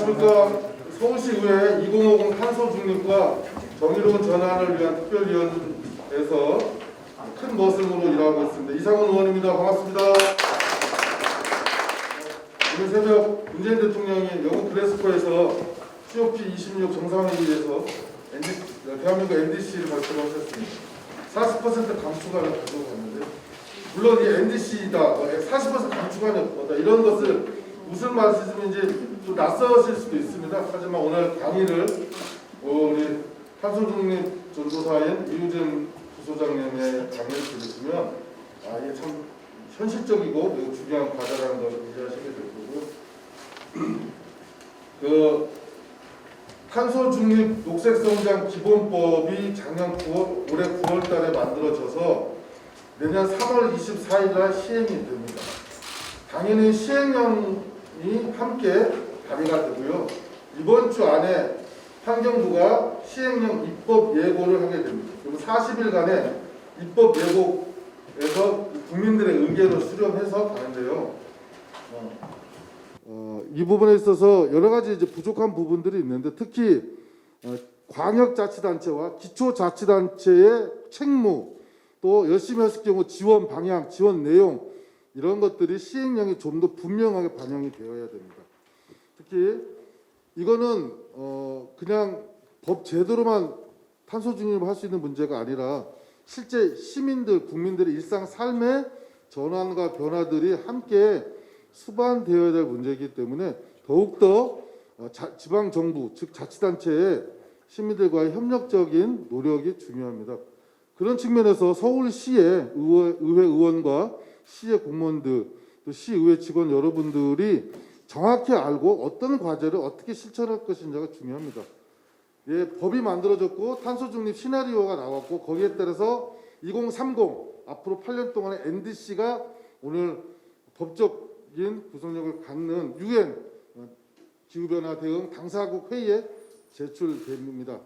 안녕하십니까. 서울시의회 2050 탄소 중립과 정의로운 전환을 위한 특별위원회에서 큰 머슴으로 일하고 있습니다. 이상훈 의원입니다. 반갑습니다. 오늘 새벽 문재인 대통령이 영국 글래스고에서 COP26 정상회의에서 대한민국 NDC를 발표하셨습니다. 40% 감축안을 가지고 갔는데, 물론 이 NDC다, 40% 감축안이 없다, 이런 것을 무슨 말씀인지 좀 낯서실 수도 있습니다. 하지만 오늘 강의를 우리 탄소중립 전도사인 이우진 부소장님의 강의를 들으시면 이게 참 현실적이고 매우 중요한 과제라는 걸 이해하시게 될 거고, 그 탄소중립 녹색성장 기본법이 작년 9월, 올해 9월달에 만들어져서 내년 3월 24일날 시행이 됩니다. 당연히 시행령이 함께 발의가 되고요. 이번 주 안에 환경부가 시행령 입법 예고를 하게 됩니다. 그리고 40일간의 입법 예고에서 국민들의 의견을 수렴해서 가는데요. 이 부분에 있어서 여러 가지 이제 부족한 부분들이 있는데, 특히 광역자치단체와 기초자치단체의 책무, 또 열심히 했을 경우 지원 방향, 지원 내용, 이런 것들이 시행령에 좀 더 분명하게 반영이 되어야 됩니다. 특히 이거는 그냥 법 제도로만 탄소 중립을 할 수 있는 문제가 아니라 실제 시민들, 국민들의 일상 삶의 전환과 변화들이 함께 수반되어야 될 문제이기 때문에 더욱더 지방정부, 즉 자치단체의 시민들과의 협력적인 노력이 중요합니다. 그런 측면에서 서울시의 의회 의원과 시의 공무원들, 또 시의회 직원 여러분들이 정확히 알고 어떤 과제를 어떻게 실천할 것인지가 중요합니다. 예, 법이 만들어졌고 탄소중립 시나리오가 나왔고, 거기에 따라서 2030 앞으로 8년 동안의 NDC가 오늘 법적인 구성력을 갖는 UN 기후변화 대응 당사국 회의에 제출됩니다.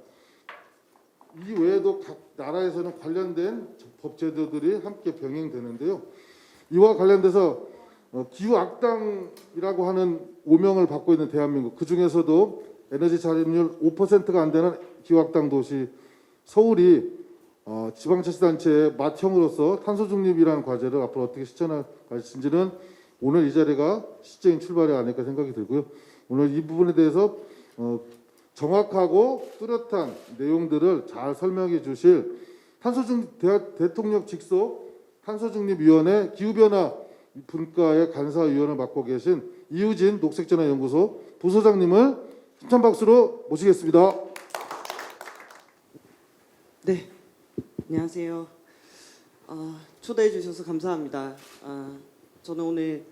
이 외에도 각 나라에서는 관련된 법 제도들이 함께 병행되는데요. 이와 관련돼서 기후악당이라고 하는 오명을 받고 있는 대한민국, 그 중에서도 에너지 자립률 5%가 안 되는 기후악당 도시 서울이 지방자치단체의 맏형으로서 탄소중립이라는 과제를 앞으로 어떻게 실천할 것인지는 오늘 이 자리가 시적인 출발이 아닐까 생각이 들고요. 오늘 이 부분에 대해서 정확하고 뚜렷한 내용들을 잘 설명해 주실 대통령 직속 탄소중립위원회 기후변화 분과의 간사위원을 맡고 계신 이우진 녹색전환연구소 부소장님을 힘찬 박수로 모시겠습니다. 네, 안녕하세요. 초대해 주셔서 감사합니다. 저는 오늘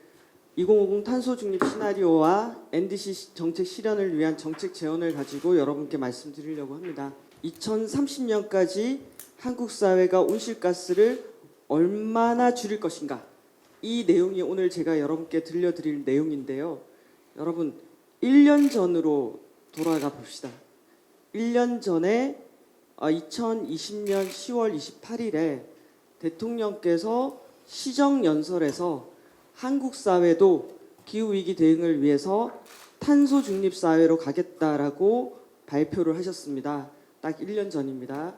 2050 탄소중립 시나리오와 NDC 정책 실현을 위한 정책 제언을 가지고 여러분께 말씀드리려고 합니다. 2030년까지 한국 사회가 온실가스를 얼마나 줄일 것인가, 이 내용이 오늘 제가 여러분께 들려드릴 내용인데요. 여러분, 1년 전으로 돌아가 봅시다. 1년 전에 2020년 10월 28일에 대통령께서 시정연설에서 한국 사회도 기후위기 대응을 위해서 탄소 중립 사회로 가겠다라고 발표를 하셨습니다. 딱 1년 전입니다.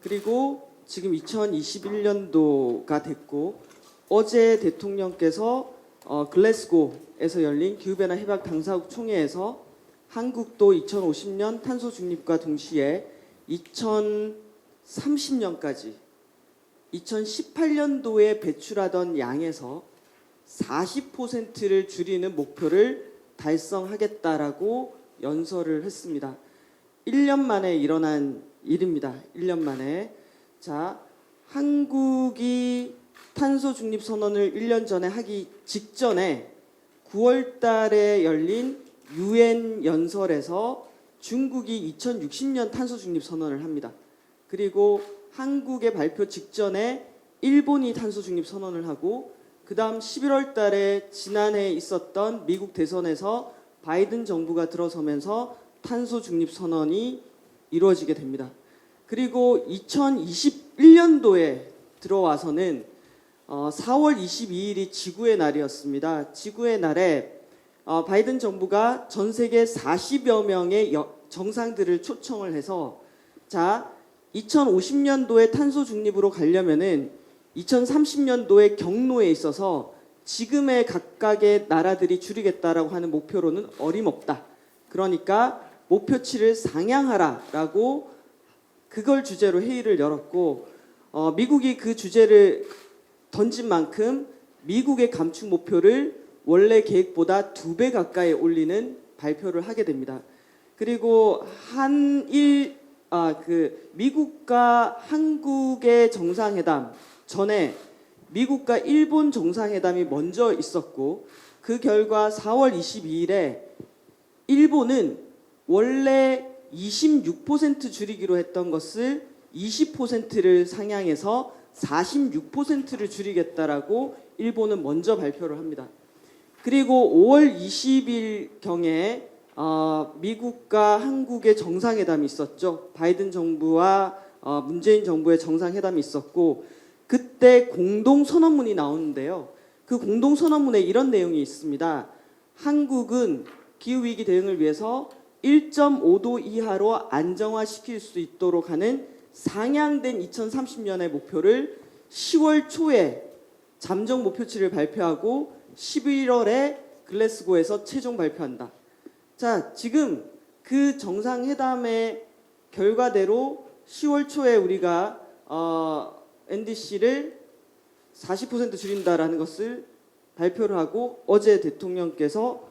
그리고 지금 2021년도가 됐고, 어제 대통령께서 글래스고에서 열린 기후변화 협약 당사국 총회에서 한국도 2050년 탄소 중립과 동시에 2030년까지 2018년도에 배출하던 양에서 40%를 줄이는 목표를 달성하겠다라고 연설을 했습니다. 1년 만에 일어난 일입니다. 1년 만에. 자, 한국이 탄소 중립 선언을 1년 전에 하기 직전에 9월 달에 열린 UN 연설에서 중국이 2060년 탄소 중립 선언을 합니다. 그리고 한국의 발표 직전에 일본이 탄소 중립 선언을 하고, 그 다음 11월 달에 지난해 있었던 미국 대선에서 바이든 정부가 들어서면서 탄소 중립 선언이 이루어지게 됩니다. 그리고 2021년도에 들어와서는 4월 22일이 지구의 날이었습니다. 지구의 날에 바이든 정부가 전 세계 40여 명의 정상들을 초청을 해서 자 2050년도에 탄소 중립으로 가려면은 2030년도에 경로에 있어서 지금의 각각의 나라들이 줄이겠다라고 하는 목표로는 어림없다. 그러니까 목표치를 상향하라라고 그걸 주제로 회의를 열었고 미국이 그 주제를 던진 만큼 미국의 감축 목표를 원래 계획보다 2배 가까이 올리는 발표를 하게 됩니다. 그리고 미국과 한국의 정상회담 전에 미국과 일본 정상회담이 먼저 있었고 그 결과 4월 22일에 일본은 원래 26% 줄이기로 했던 것을 20%를 상향해서 46%를 줄이겠다라고 일본은 먼저 발표를 합니다. 그리고 5월 20일경에 미국과 한국의 정상회담이 있었죠. 바이든 정부와 문재인 정부의 정상회담이 있었고 그때 공동선언문이 나오는데요. 그 공동선언문에 이런 내용이 있습니다. 한국은 기후위기 대응을 위해서 1.5도 이하로 안정화시킬 수 있도록 하는 상향된 2030년의 목표를 10월 초에 잠정 목표치를 발표하고 11월에 글래스고에서 최종 발표한다. 자, 지금 그 정상회담의 결과대로 10월 초에 우리가 NDC를 40% 줄인다라는 것을 발표를 하고 어제 대통령께서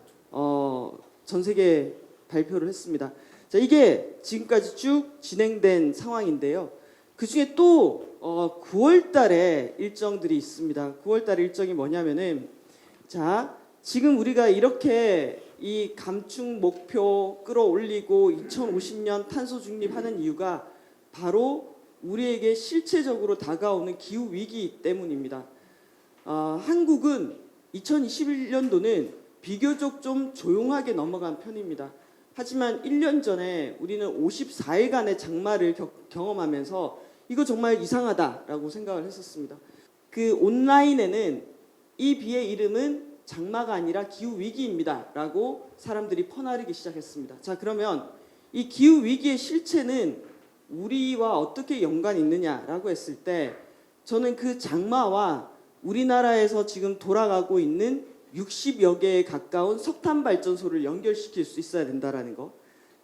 전 세계에 발표를 했습니다. 자, 이게 지금까지 쭉 진행된 상황인데요. 그 중에 또 9월 달에 일정들이 있습니다. 9월 달에 일정이 뭐냐면은 자, 지금 우리가 이렇게 이 감축 목표 끌어올리고 2050년 탄소 중립하는 이유가 바로 우리에게 실체적으로 다가오는 기후 위기 때문입니다. 한국은 2021년도는 비교적 좀 조용하게 넘어간 편입니다. 하지만 1년 전에 우리는 54일간의 장마를 경험하면서 이거 정말 이상하다라고 생각을 했었습니다. 그 온라인에는 이 비의 이름은 장마가 아니라 기후 위기입니다라고 사람들이 퍼나르기 시작했습니다. 자, 그러면 이 기후 위기의 실체는 우리와 어떻게 연관이 있느냐라고 했을 때 저는 그 장마와 우리나라에서 지금 돌아가고 있는 60여 개에 가까운 석탄 발전소를 연결시킬 수 있어야 된다라는 거.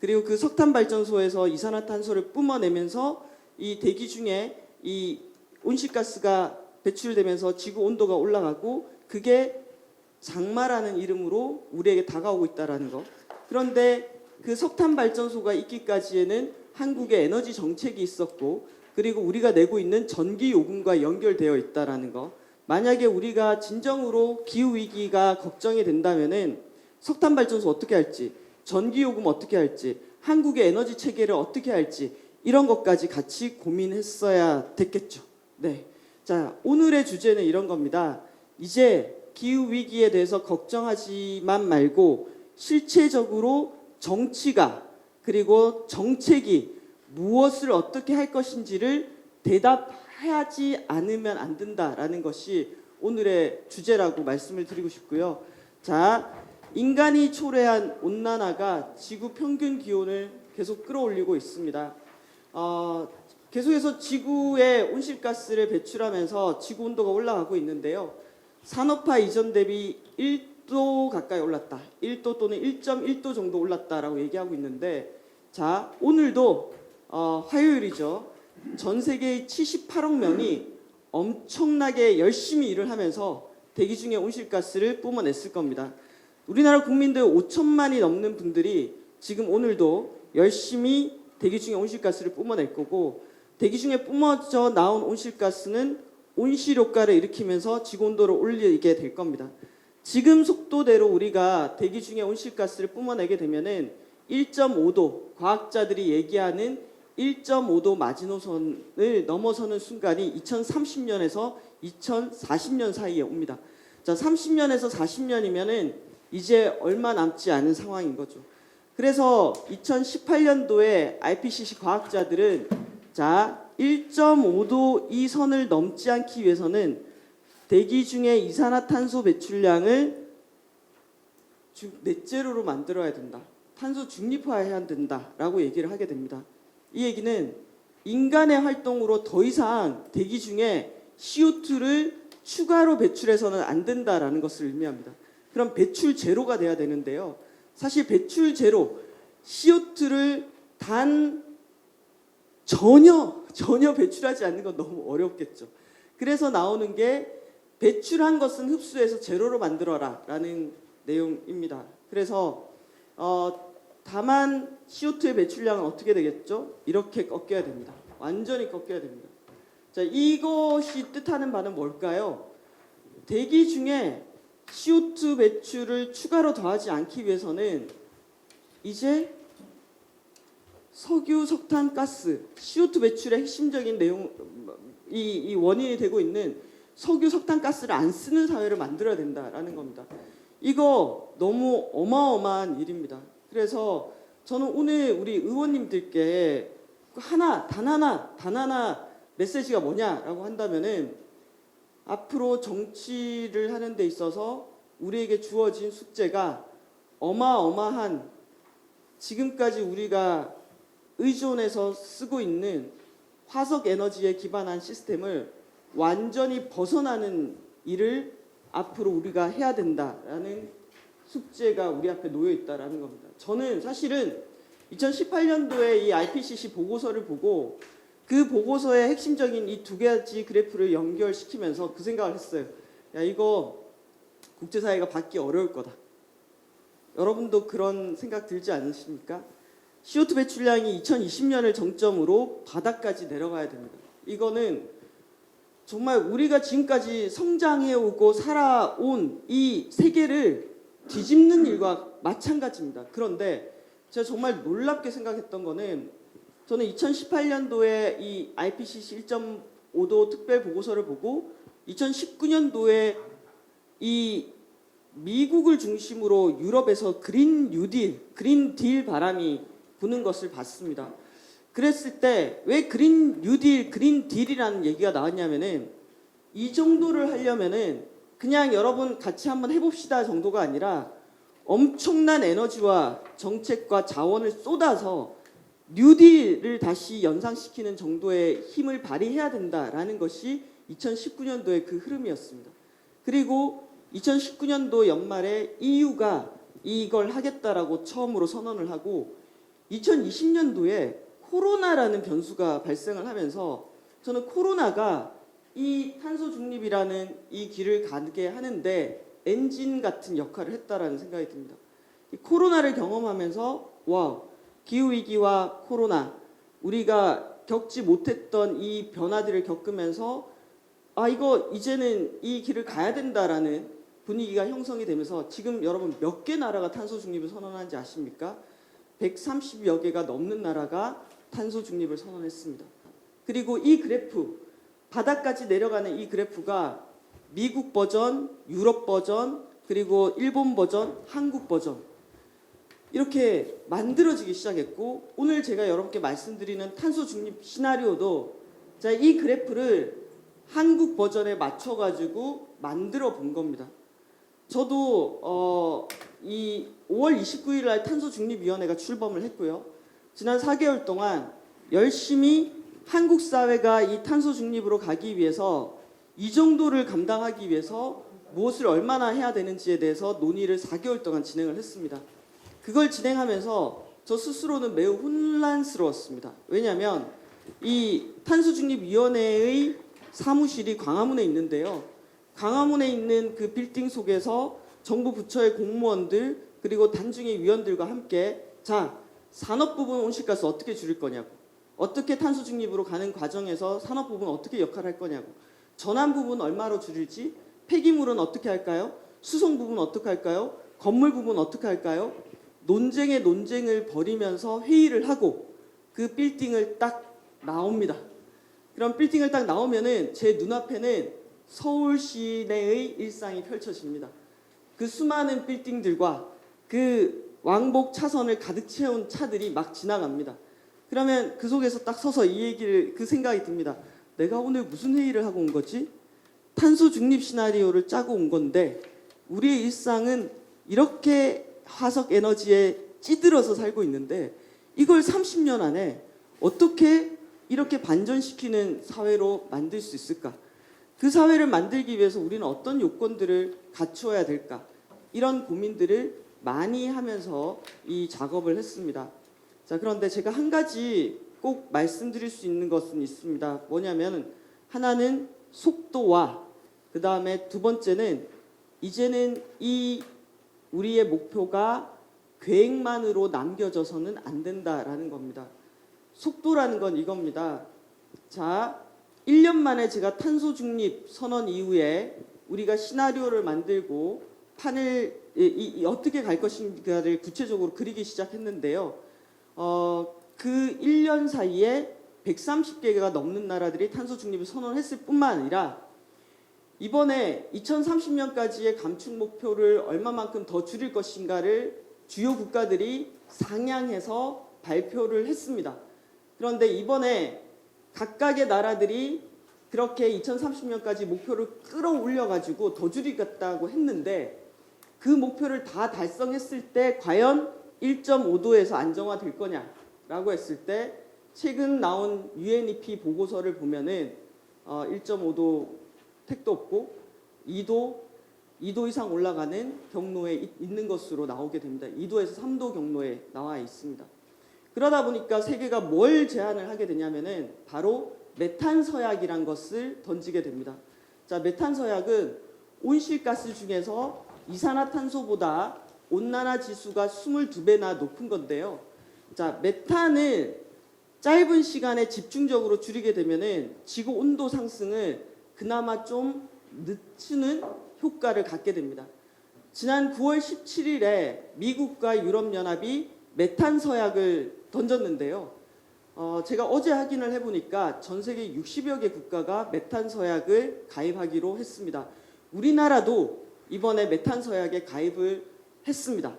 그리고 그 석탄 발전소에서 이산화탄소를 뿜어내면서 이 대기 중에 이 온실가스가 배출되면서 지구 온도가 올라가고 그게 장마라는 이름으로 우리에게 다가오고 있다라는 거. 그런데 그 석탄 발전소가 있기까지에는 한국의 에너지 정책이 있었고 그리고 우리가 내고 있는 전기 요금과 연결되어 있다라는 거. 만약에 우리가 진정으로 기후 위기가 걱정이 된다면은 석탄 발전소 어떻게 할지, 전기 요금 어떻게 할지, 한국의 에너지 체계를 어떻게 할지 이런 것까지 같이 고민했어야 됐겠죠. 네. 자, 오늘의 주제는 이런 겁니다. 이제 기후 위기에 대해서 걱정하지만 말고 실체적으로 정치가 그리고 정책이 무엇을 어떻게 할 것인지를 대답하지 않으면 안 된다라는 것이 오늘의 주제라고 말씀을 드리고 싶고요. 자, 인간이 초래한 온난화가 지구 평균 기온을 계속 끌어올리고 있습니다. 계속해서 지구에 온실가스를 배출하면서 지구 온도가 올라가고 있는데요. 산업화 이전 대비 1도 가까이 올랐다. 1도 또는 1.1도 정도 올랐다라고 얘기하고 있는데 자, 오늘도 화요일이죠. 전 세계의 78억 명이 엄청나게 열심히 일을 하면서 대기 중에 온실가스를 뿜어냈을 겁니다. 우리나라 국민들 5천만이 넘는 분들이 지금 오늘도 열심히 대기 중에 온실가스를 뿜어낼 거고 대기 중에 뿜어져 나온 온실가스는 온실효과를 일으키면서 지구온도를 올리게 될 겁니다. 지금 속도대로 우리가 대기 중에 온실가스를 뿜어내게 되면은 1.5도, 과학자들이 얘기하는 1.5도 마지노선을 넘어서는 순간이 2030년에서 2040년 사이에 옵니다. 자, 30년에서 40년이면은 이제 얼마 남지 않은 상황인 거죠. 그래서 2018년도에 IPCC 과학자들은 자, 1.5도 이 선을 넘지 않기 위해서는 대기 중에 이산화탄소 배출량을 넷제로로 만들어야 된다. 탄소 중립화해야 된다라고 얘기를 하게 됩니다. 이 얘기는 인간의 활동으로 더 이상 대기 중에 CO2를 추가로 배출해서는 안 된다라는 것을 의미합니다. 그럼 배출 제로가 돼야 되는데요. 사실 배출 제로, CO2를 전혀 배출하지 않는 건 너무 어렵겠죠. 그래서 나오는 게 배출한 것은 흡수해서 제로로 만들어라 라는 내용입니다. 그래서 다만 CO2의 배출량은 어떻게 되겠죠? 이렇게 꺾여야 됩니다. 완전히 꺾여야 됩니다. 자, 이것이 뜻하는 바는 뭘까요? 대기 중에 CO2 배출을 추가로 더하지 않기 위해서는 이제 석유, 석탄, 가스, CO2 배출의 핵심적인 내용, 이 원인이 되고 있는 석유, 석탄, 가스를 안 쓰는 사회를 만들어야 된다라는 겁니다. 이거 너무 어마어마한 일입니다. 그래서 저는 오늘 우리 의원님들께 단 하나 메시지가 뭐냐라고 한다면은 앞으로 정치를 하는 데 있어서 우리에게 주어진 숙제가 어마어마한 지금까지 우리가 의존해서 쓰고 있는 화석 에너지에 기반한 시스템을 완전히 벗어나는 일을 앞으로 우리가 해야 된다라는 숙제가 우리 앞에 놓여 있다라는 겁니다. 저는 사실은 2018년도에 이 IPCC 보고서를 보고 그 보고서의 핵심적인 이 두 가지 그래프를 연결시키면서 그 생각을 했어요. 야, 이거 국제사회가 받기 어려울 거다. 여러분도 그런 생각 들지 않으십니까? CO2 배출량이 2020년을 정점으로 바닥까지 내려가야 됩니다. 이거는 정말 우리가 지금까지 성장해오고 살아온 이 세계를 뒤집는 일과 마찬가지입니다. 그런데 제가 정말 놀랍게 생각했던 거는 저는 2018년도에 이 IPCC 1.5도 특별 보고서를 보고 2019년도에 이 미국을 중심으로 유럽에서 그린 딜 바람이 부는 것을 봤습니다. 그랬을 때 왜 그린 딜이라는 얘기가 나왔냐면은 이 정도를 하려면은 그냥 여러분 같이 한번 해봅시다 정도가 아니라 엄청난 에너지와 정책과 자원을 쏟아서 뉴딜을 다시 연상시키는 정도의 힘을 발휘해야 된다라는 것이 2019년도의 그 흐름이었습니다. 그리고 2019년도 연말에 EU가 이걸 하겠다라고 처음으로 선언을 하고 2020년도에 코로나라는 변수가 발생을 하면서 저는 코로나가 이 탄소 중립이라는 이 길을 가게 하는데 엔진 같은 역할을 했다라는 생각이 듭니다. 이 코로나를 경험하면서 와, 기후위기와 코로나 우리가 겪지 못했던 이 변화들을 겪으면서 이거 이제는 이 길을 가야 된다라는 분위기가 형성이 되면서 지금 여러분 몇 개 나라가 탄소 중립을 선언하는지 아십니까? 130여 개가 넘는 나라가 탄소 중립을 선언했습니다. 그리고 이 그래프 바닥까지 내려가는 이 그래프가 미국 버전, 유럽 버전, 그리고 일본 버전, 한국 버전 이렇게 만들어지기 시작했고 오늘 제가 여러분께 말씀드리는 탄소 중립 시나리오도 자, 이 그래프를 한국 버전에 맞춰가지고 만들어 본 겁니다. 저도 이 5월 29일 날 탄소중립위원회가 출범을 했고요. 지난 4개월 동안 열심히 한국 사회가 이 탄소중립으로 가기 위해서 이 정도를 감당하기 위해서 무엇을 얼마나 해야 되는지에 대해서 논의를 4개월 동안 진행을 했습니다. 그걸 진행하면서 저 스스로는 매우 혼란스러웠습니다. 왜냐하면 이 탄소중립위원회의 사무실이 광화문에 있는데요. 광화문에 있는 그 빌딩 속에서 정부 부처의 공무원들 그리고 단중의 위원들과 함께 자, 산업 부분 온실가스 어떻게 줄일 거냐고, 어떻게 탄소 중립으로 가는 과정에서 산업 부분 어떻게 역할을 할 거냐고, 전환 부분 얼마로 줄일지, 폐기물은 어떻게 할까요? 수송 부분 어떻게 할까요? 건물 부분 어떻게 할까요? 논쟁에 논쟁을 벌이면서 회의를 하고 그 빌딩을 딱 나옵니다. 그럼 빌딩을 딱 나오면은 제 눈앞에는 서울 시내의 일상이 펼쳐집니다. 그 수많은 빌딩들과 그 왕복 차선을 가득 채운 차들이 막 지나갑니다. 그러면 그 속에서 딱 서서 그 생각이 듭니다. 내가 오늘 무슨 회의를 하고 온 거지? 탄소 중립 시나리오를 짜고 온 건데 우리의 일상은 이렇게 화석 에너지에 찌들어서 살고 있는데 이걸 30년 안에 어떻게 이렇게 반전시키는 사회로 만들 수 있을까? 그 사회를 만들기 위해서 우리는 어떤 요건들을 갖추어야 될까? 이런 고민들을 많이 하면서 이 작업을 했습니다. 자, 그런데 제가 한 가지 꼭 말씀드릴 수 있는 것은 있습니다. 뭐냐면 하나는 속도와 그 다음에 두 번째는 이제는 이 우리의 목표가 계획만으로 남겨져서는 안 된다라는 겁니다. 속도라는 건 이겁니다. 자, 1년 만에 제가 탄소 중립 선언 이후에 우리가 시나리오를 만들고 판을 어떻게 갈 것인가를 구체적으로 그리기 시작했는데요. 그 1년 사이에 130개가 넘는 나라들이 탄소 중립을 선언했을 뿐만 아니라 이번에 2030년까지의 감축 목표를 얼마만큼 더 줄일 것인가를 주요 국가들이 상향해서 발표를 했습니다. 그런데 이번에 각각의 나라들이 그렇게 2030년까지 목표를 끌어올려가지고 더 줄이겠다고 했는데 그 목표를 다 달성했을 때 과연 1.5도에서 안정화될 거냐라고 했을 때 최근 나온 UNEP 보고서를 보면은 1.5도 택도 없고 2도 이상 올라가는 경로에 있는 것으로 나오게 됩니다. 2도에서 3도 경로에 나와 있습니다. 그러다 보니까 세계가 뭘 제안을 하게 되냐면은 바로 메탄 서약이란 것을 던지게 됩니다. 자, 메탄 서약은 온실가스 중에서 이산화탄소보다 온난화 지수가 22배나 높은 건데요. 자, 메탄을 짧은 시간에 집중적으로 줄이게 되면은 지구 온도 상승을 그나마 좀 늦추는 효과를 갖게 됩니다. 지난 9월 17일에 미국과 유럽연합이 메탄 서약을 던졌는데요. 제가 어제 확인을 해보니까 전 세계 60여 개 국가가 메탄 서약을 가입하기로 했습니다. 우리나라도 이번에 메탄 서약에 가입을 했습니다.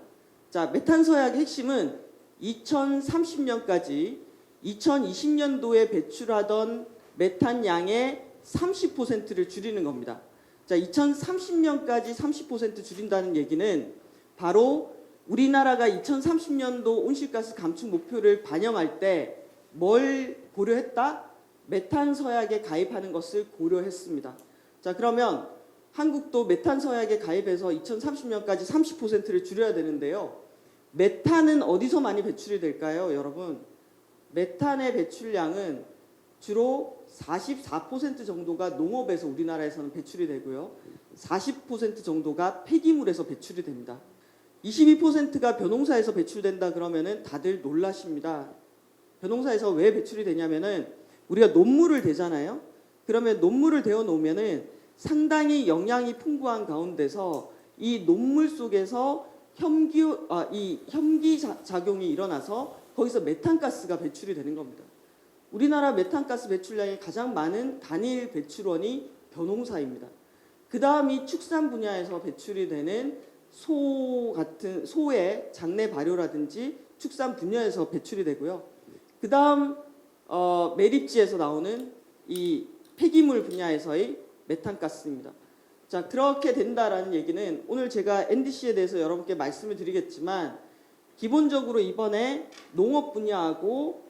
자, 메탄 서약의 핵심은 2030년까지 2020년도에 배출하던 메탄 양의 30%를 줄이는 겁니다. 자, 2030년까지 30% 줄인다는 얘기는 바로 우리나라가 2030년도 온실가스 감축 목표를 반영할 때 뭘 고려했다? 메탄 서약에 가입하는 것을 고려했습니다. 자, 그러면 한국도 메탄 서약에 가입해서 2030년까지 30%를 줄여야 되는데요. 메탄은 어디서 많이 배출이 될까요, 여러분? 메탄의 배출량은 주로 44% 정도가 농업에서 우리나라에서는 배출이 되고요. 40% 정도가 폐기물에서 배출이 됩니다. 22%가 벼농사에서 배출된다 그러면은 다들 놀라십니다. 벼농사에서 왜 배출이 되냐면은 우리가 논물을 대잖아요. 그러면 논물을 대어 놓으면은 상당히 영양이 풍부한 가운데서 이 논물 속에서 혐기 작용이 일어나서 거기서 메탄가스가 배출이 되는 겁니다. 우리나라 메탄가스 배출량이 가장 많은 단일 배출원이 벼농사입니다. 그 다음이 축산 분야에서 배출이 되는 소의 장내 발효라든지 축산 분야에서 배출이 되고요. 그 다음 매립지에서 나오는 이 폐기물 분야에서의 메탄가스입니다. 자, 그렇게 된다라는 얘기는 오늘 제가 NDC에 대해서 여러분께 말씀을 드리겠지만 기본적으로 이번에 농업 분야하고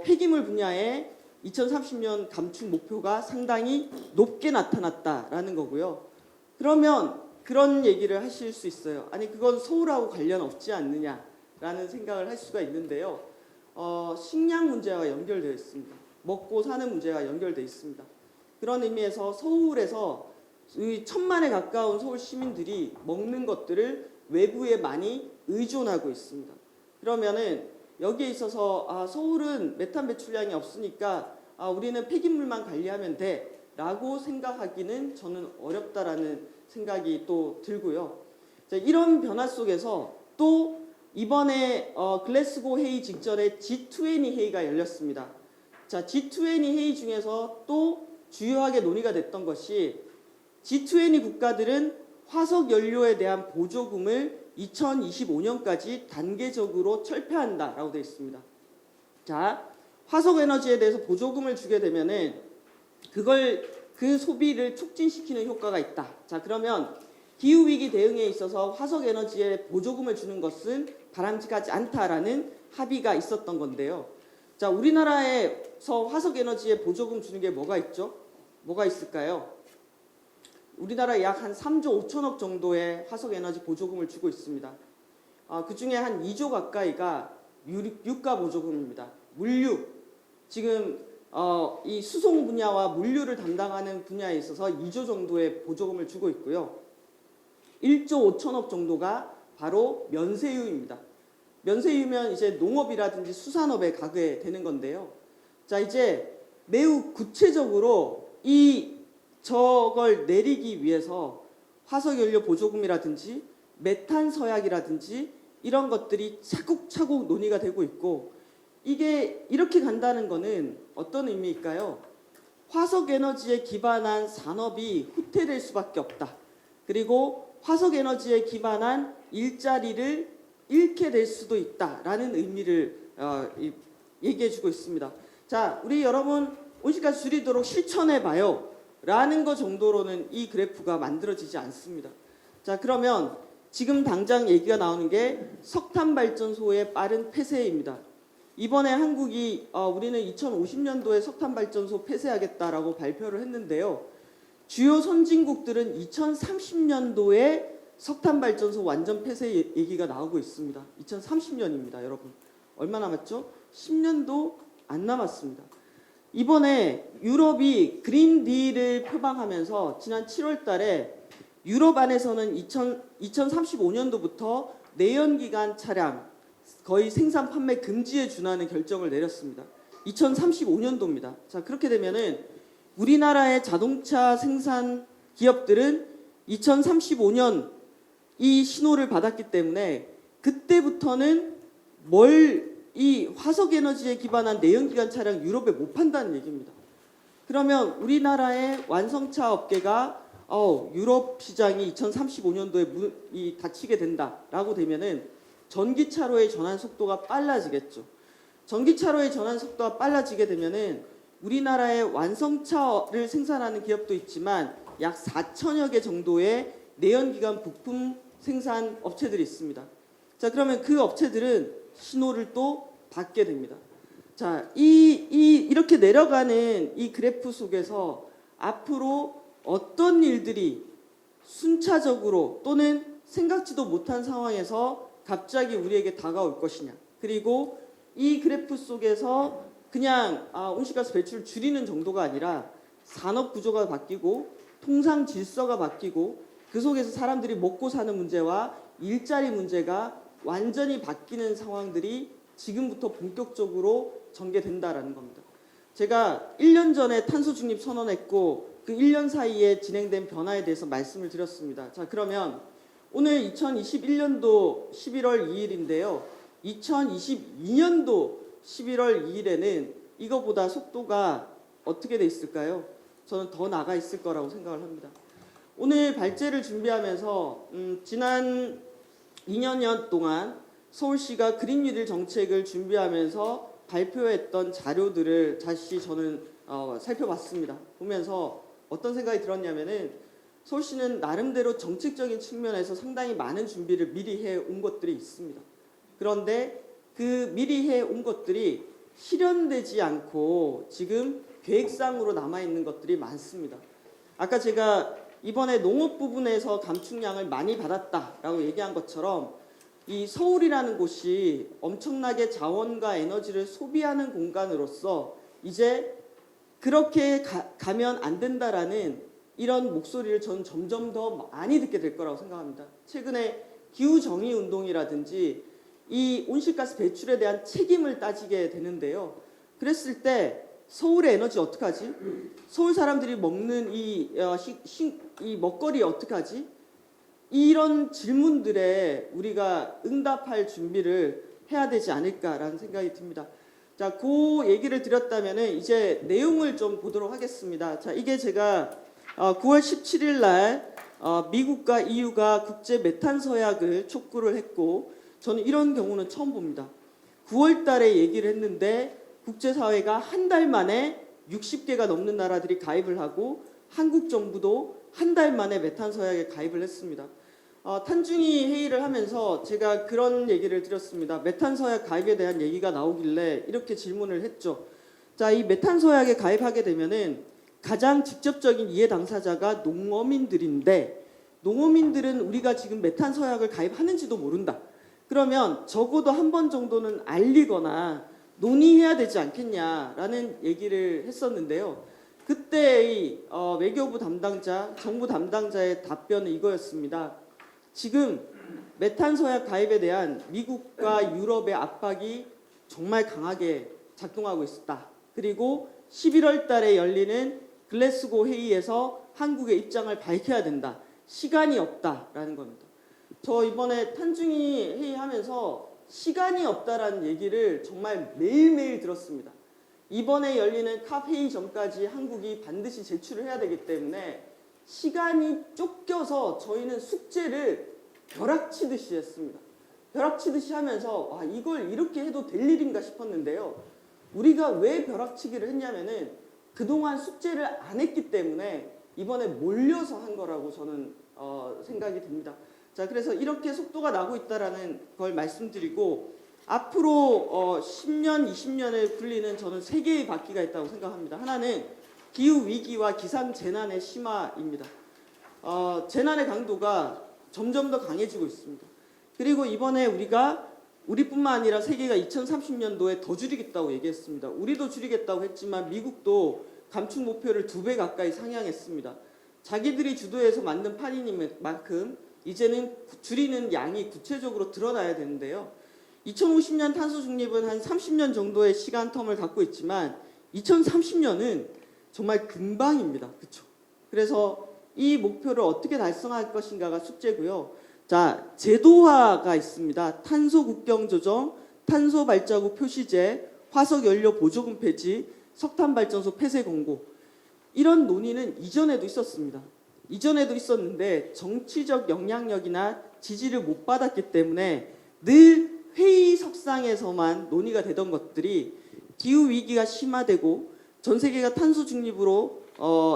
폐기물 분야의 2030년 감축 목표가 상당히 높게 나타났다라는 거고요. 그러면 그런 얘기를 하실 수 있어요. 아니, 그건 서울하고 관련 없지 않느냐라는 생각을 할 수가 있는데요. 식량 문제와 연결되어 있습니다. 먹고 사는 문제가 연결되어 있습니다. 그런 의미에서 서울에서 1,000만에 가까운 서울 시민들이 먹는 것들을 외부에 많이 의존하고 있습니다. 그러면은 여기에 있어서 서울은 메탄 배출량이 없으니까 우리는 폐기물만 관리하면 돼 라고 생각하기는 저는 어렵다라는 생각이 또 들고요. 자, 이런 변화 속에서 또 이번에 글래스고 회의 직전에 G20 회의가 열렸습니다. 자, G20 회의 중에서 또 주요하게 논의가 됐던 것이 G20 국가들은 화석 연료에 대한 보조금을 2025년까지 단계적으로 철폐한다라고 되어 있습니다. 자, 화석 에너지에 대해서 보조금을 주게 되면은 그 소비를 촉진시키는 효과가 있다. 자, 그러면 기후 위기 대응에 있어서 화석 에너지에 보조금을 주는 것은 바람직하지 않다라는 합의가 있었던 건데요. 자, 우리나라에서 화석 에너지에 보조금 주는 게 뭐가 있죠? 뭐가 있을까요? 우리나라 약 한 3조 5천억 정도의 화석 에너지 보조금을 주고 있습니다. 그 중에 한 2조 가까이가 유가 보조금입니다. 물류, 지금 이 수송 분야와 물류를 담당하는 분야에 있어서 2조 정도의 보조금을 주고 있고요. 1조 5천억 정도가 바로 면세유입니다. 면세유면 이제 농업이라든지 수산업에 가게 되는 건데요. 자, 이제 매우 구체적으로 저걸 내리기 위해서 화석연료 보조금이라든지 메탄 서약이라든지 이런 것들이 차곡차곡 논의가 되고 있고, 이게 이렇게 간다는 거는 어떤 의미일까요? 화석 에너지에 기반한 산업이 후퇴될 수밖에 없다. 그리고 화석 에너지에 기반한 일자리를 잃게 될 수도 있다라는 의미를 얘기해주고 있습니다. 자, 우리 여러분 온실가스 줄이도록 실천해봐요 라는 거 정도로는 이 그래프가 만들어지지 않습니다. 자, 그러면 지금 당장 얘기가 나오는 게 석탄 발전소의 빠른 폐쇄입니다. 이번에 한국이 우리는 2050년도에 석탄 발전소 폐쇄하겠다라고 발표를 했는데요. 주요 선진국들은 2030년도에 석탄 발전소 완전 폐쇄 얘기가 나오고 있습니다. 2030년입니다, 여러분. 얼마 남았죠? 10년도 안 남았습니다. 이번에 유럽이 그린 딜을 표방하면서 지난 7월 달에 유럽 안에서는 2035년도부터 내연기관 차량 거의 생산 판매 금지에 준하는 결정을 내렸습니다. 2035년도입니다. 자, 그렇게 되면은 우리나라의 자동차 생산 기업들은 2035년 이 신호를 받았기 때문에 그때부터는 이 화석 에너지에 기반한 내연기관 차량 유럽에 못 판다는 얘기입니다. 그러면 우리나라의 완성차 업계가 유럽 시장이 2035년도에 문이 닫히게 된다라고 되면은 전기차로의 전환 속도가 빨라지겠죠. 전기차로의 전환 속도가 빨라지게 되면은 우리나라의 완성차를 생산하는 기업도 있지만 약 4천여 개 정도의 내연기관 부품 생산 업체들이 있습니다. 자, 그러면 그 업체들은 신호를 또 받게 됩니다. 자, 이렇게 내려가는 이 그래프 속에서 앞으로 어떤 일들이 순차적으로 또는 생각지도 못한 상황에서 갑자기 우리에게 다가올 것이냐. 그리고 이 그래프 속에서 그냥 온실가스 배출을 줄이는 정도가 아니라 산업 구조가 바뀌고 통상 질서가 바뀌고 그 속에서 사람들이 먹고 사는 문제와 일자리 문제가 완전히 바뀌는 상황들이 지금부터 본격적으로 전개된다라는 겁니다. 제가 1년 전에 탄소 중립 선언했고 그 1년 사이에 진행된 변화에 대해서 말씀을 드렸습니다. 자, 그러면 오늘 2021년도 11월 2일인데요. 2022년도 11월 2일에는 이거보다 속도가 어떻게 돼 있을까요? 저는 더 나가 있을 거라고 생각을 합니다. 오늘 발제를 준비하면서 지난 2년 동안 서울시가 그린 뉴딜 정책을 준비하면서 발표했던 자료들을 다시 저는 살펴봤습니다. 보면서 어떤 생각이 들었냐면은 서울시는 나름대로 정책적인 측면에서 상당히 많은 준비를 미리 해온 것들이 있습니다. 그런데 그 미리 해온 것들이 실현되지 않고 지금 계획상으로 남아있는 것들이 많습니다. 아까 제가 이번에 농업 부분에서 감축량을 많이 받았다라고 얘기한 것처럼 이 서울이라는 곳이 엄청나게 자원과 에너지를 소비하는 공간으로서 이제 그렇게 가면 안 된다라는 이런 목소리를 저는 점점 더 많이 듣게 될 거라고 생각합니다. 최근에 기후정의 운동이라든지 이 온실가스 배출에 대한 책임을 따지게 되는데요. 그랬을 때 서울의 에너지 어떡하지? 서울 사람들이 먹는 이 먹거리 어떡하지? 이런 질문들에 우리가 응답할 준비를 해야 되지 않을까라는 생각이 듭니다. 자, 그 얘기를 드렸다면은 이제 내용을 좀 보도록 하겠습니다. 자, 이게 제가 9월 17일 날 미국과 EU가 국제 메탄 서약을 촉구를 했고 저는 이런 경우는 처음 봅니다. 9월 달에 얘기를 했는데 국제사회가 한 달 만에 60개가 넘는 나라들이 가입을 하고 한국 정부도 한 달 만에 메탄 서약에 가입을 했습니다. 탄중이 회의를 하면서 제가 그런 얘기를 드렸습니다. 메탄 서약 가입에 대한 얘기가 나오길래 이렇게 질문을 했죠. 자, 이 메탄 서약에 가입하게 되면은 가장 직접적인 이해 당사자가 농어민들인데, 농어민들은 우리가 지금 메탄 서약을 가입하는지도 모른다. 그러면 적어도 한 번 정도는 알리거나 논의해야 되지 않겠냐라는 얘기를 했었는데요. 그때의 외교부 담당자, 정부 담당자의 답변은 이거였습니다. 지금 메탄 서약 가입에 대한 미국과 유럽의 압박이 정말 강하게 작동하고 있었다. 그리고 11월 달에 열리는 글래스고 회의에서 한국의 입장을 밝혀야 된다. 시간이 없다라는 겁니다. 저 이번에 탄중이 회의하면서 시간이 없다라는 얘기를 정말 매일매일 들었습니다. 이번에 열리는 캅 회의 전까지 한국이 반드시 제출을 해야 되기 때문에 시간이 쫓겨서 저희는 숙제를 벼락치듯이 했습니다. 벼락치듯이 하면서 와, 이걸 이렇게 해도 될 일인가 싶었는데요. 우리가 왜 벼락치기를 했냐면은 그동안 숙제를 안 했기 때문에 이번에 몰려서 한 거라고 저는 생각이 듭니다. 자, 그래서 이렇게 속도가 나고 있다라는 걸 말씀드리고, 앞으로 10년, 20년을 불리는 저는 세 개의 바퀴가 있다고 생각합니다. 하나는 기후 위기와 기상 재난의 심화입니다. 재난의 강도가 점점 더 강해지고 있습니다. 그리고 이번에 우리뿐만 아니라 세계가 2030년도에 더 줄이겠다고 얘기했습니다. 우리도 줄이겠다고 했지만 미국도 감축 목표를 2배 가까이 상향했습니다. 자기들이 주도해서 만든 판이니만큼 이제는 줄이는 양이 구체적으로 드러나야 되는데요. 2050년 탄소 중립은 한 30년 정도의 시간 텀을 갖고 있지만 2030년은 정말 금방입니다. 그렇죠? 그래서 이 목표를 어떻게 달성할 것인가가 숙제고요. 자, 제도화가 있습니다. 탄소 국경 조정, 탄소 발자국 표시제, 화석 연료 보조금 폐지, 석탄 발전소 폐쇄 공고. 이런 논의는 이전에도 있었습니다. 이전에도 있었는데 정치적 영향력이나 지지를 못 받았기 때문에 늘 회의석상에서만 논의가 되던 것들이 기후 위기가 심화되고 전 세계가 탄소 중립으로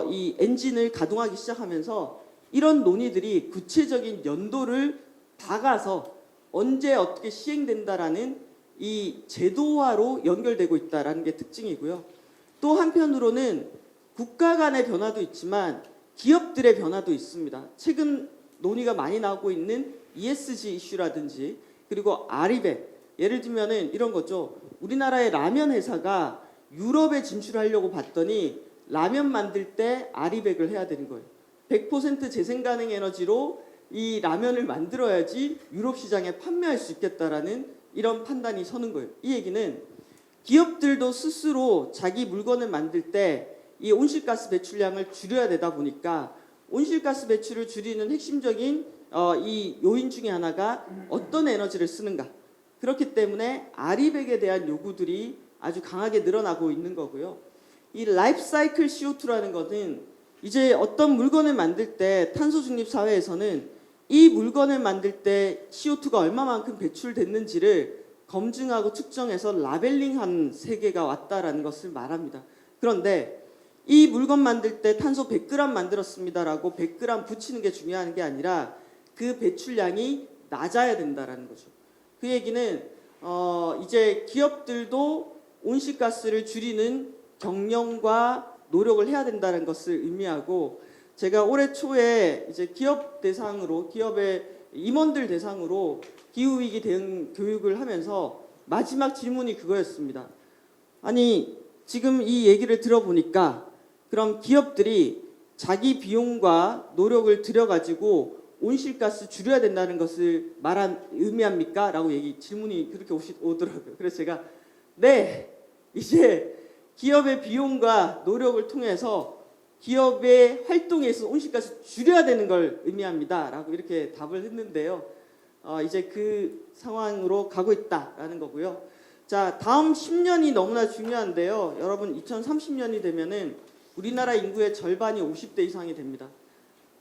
이 엔진을 가동하기 시작하면서 이런 논의들이 구체적인 연도를 박아서 언제 어떻게 시행된다라는 이 제도화로 연결되고 있다라는 게 특징이고요. 또 한편으로는 국가 간의 변화도 있지만 기업들의 변화도 있습니다. 최근 논의가 많이 나오고 있는 ESG 이슈라든지, 그리고 아리백, 예를 들면은 이런 거죠. 우리나라의 라면 회사가 유럽에 진출하려고 봤더니 라면 만들 때 아리백을 해야 되는 거예요. 100% 재생 가능 에너지로 이 라면을 만들어야지 유럽 시장에 판매할 수 있겠다라는 이런 판단이 서는 거예요. 이 얘기는 기업들도 스스로 자기 물건을 만들 때 이 온실가스 배출량을 줄여야 되다 보니까 온실가스 배출을 줄이는 핵심적인 이 요인 중에 하나가 어떤 에너지를 쓰는가. 그렇기 때문에 아리백에 대한 요구들이 아주 강하게 늘어나고 있는 거고요. 이 라이프 사이클 CO2라는 것은 이제 어떤 물건을 만들 때 탄소 중립 사회에서는 이 물건을 만들 때 CO2가 얼마만큼 배출됐는지를 검증하고 측정해서 라벨링한 세계가 왔다라는 것을 말합니다. 그런데 이 물건 만들 때 탄소 100g 만들었습니다라고 100g 붙이는 게 중요한 게 아니라 그 배출량이 낮아야 된다라는 거죠. 그 얘기는 이제 기업들도 온실가스를 줄이는 경영과 노력을 해야 된다는 것을 의미하고, 제가 올해 초에 이제 기업 대상으로, 기업의 임원들 대상으로 기후위기 대응 교육을 하면서 마지막 질문이 그거였습니다. 아니, 지금 이 얘기를 들어보니까 그럼 기업들이 자기 비용과 노력을 들여가지고 온실가스 줄여야 된다는 것을 의미합니까? 라고 질문이 그렇게 오더라고요. 그래서 제가 네, 이제 기업의 비용과 노력을 통해서 기업의 활동에서 온실가스 줄여야 되는 걸 의미합니다. 라고 이렇게 답을 했는데요. 이제 그 상황으로 가고 있다라는 거고요. 자, 다음 10년이 너무나 중요한데요. 여러분, 2030년이 되면은 우리나라 인구의 절반이 50대 이상이 됩니다.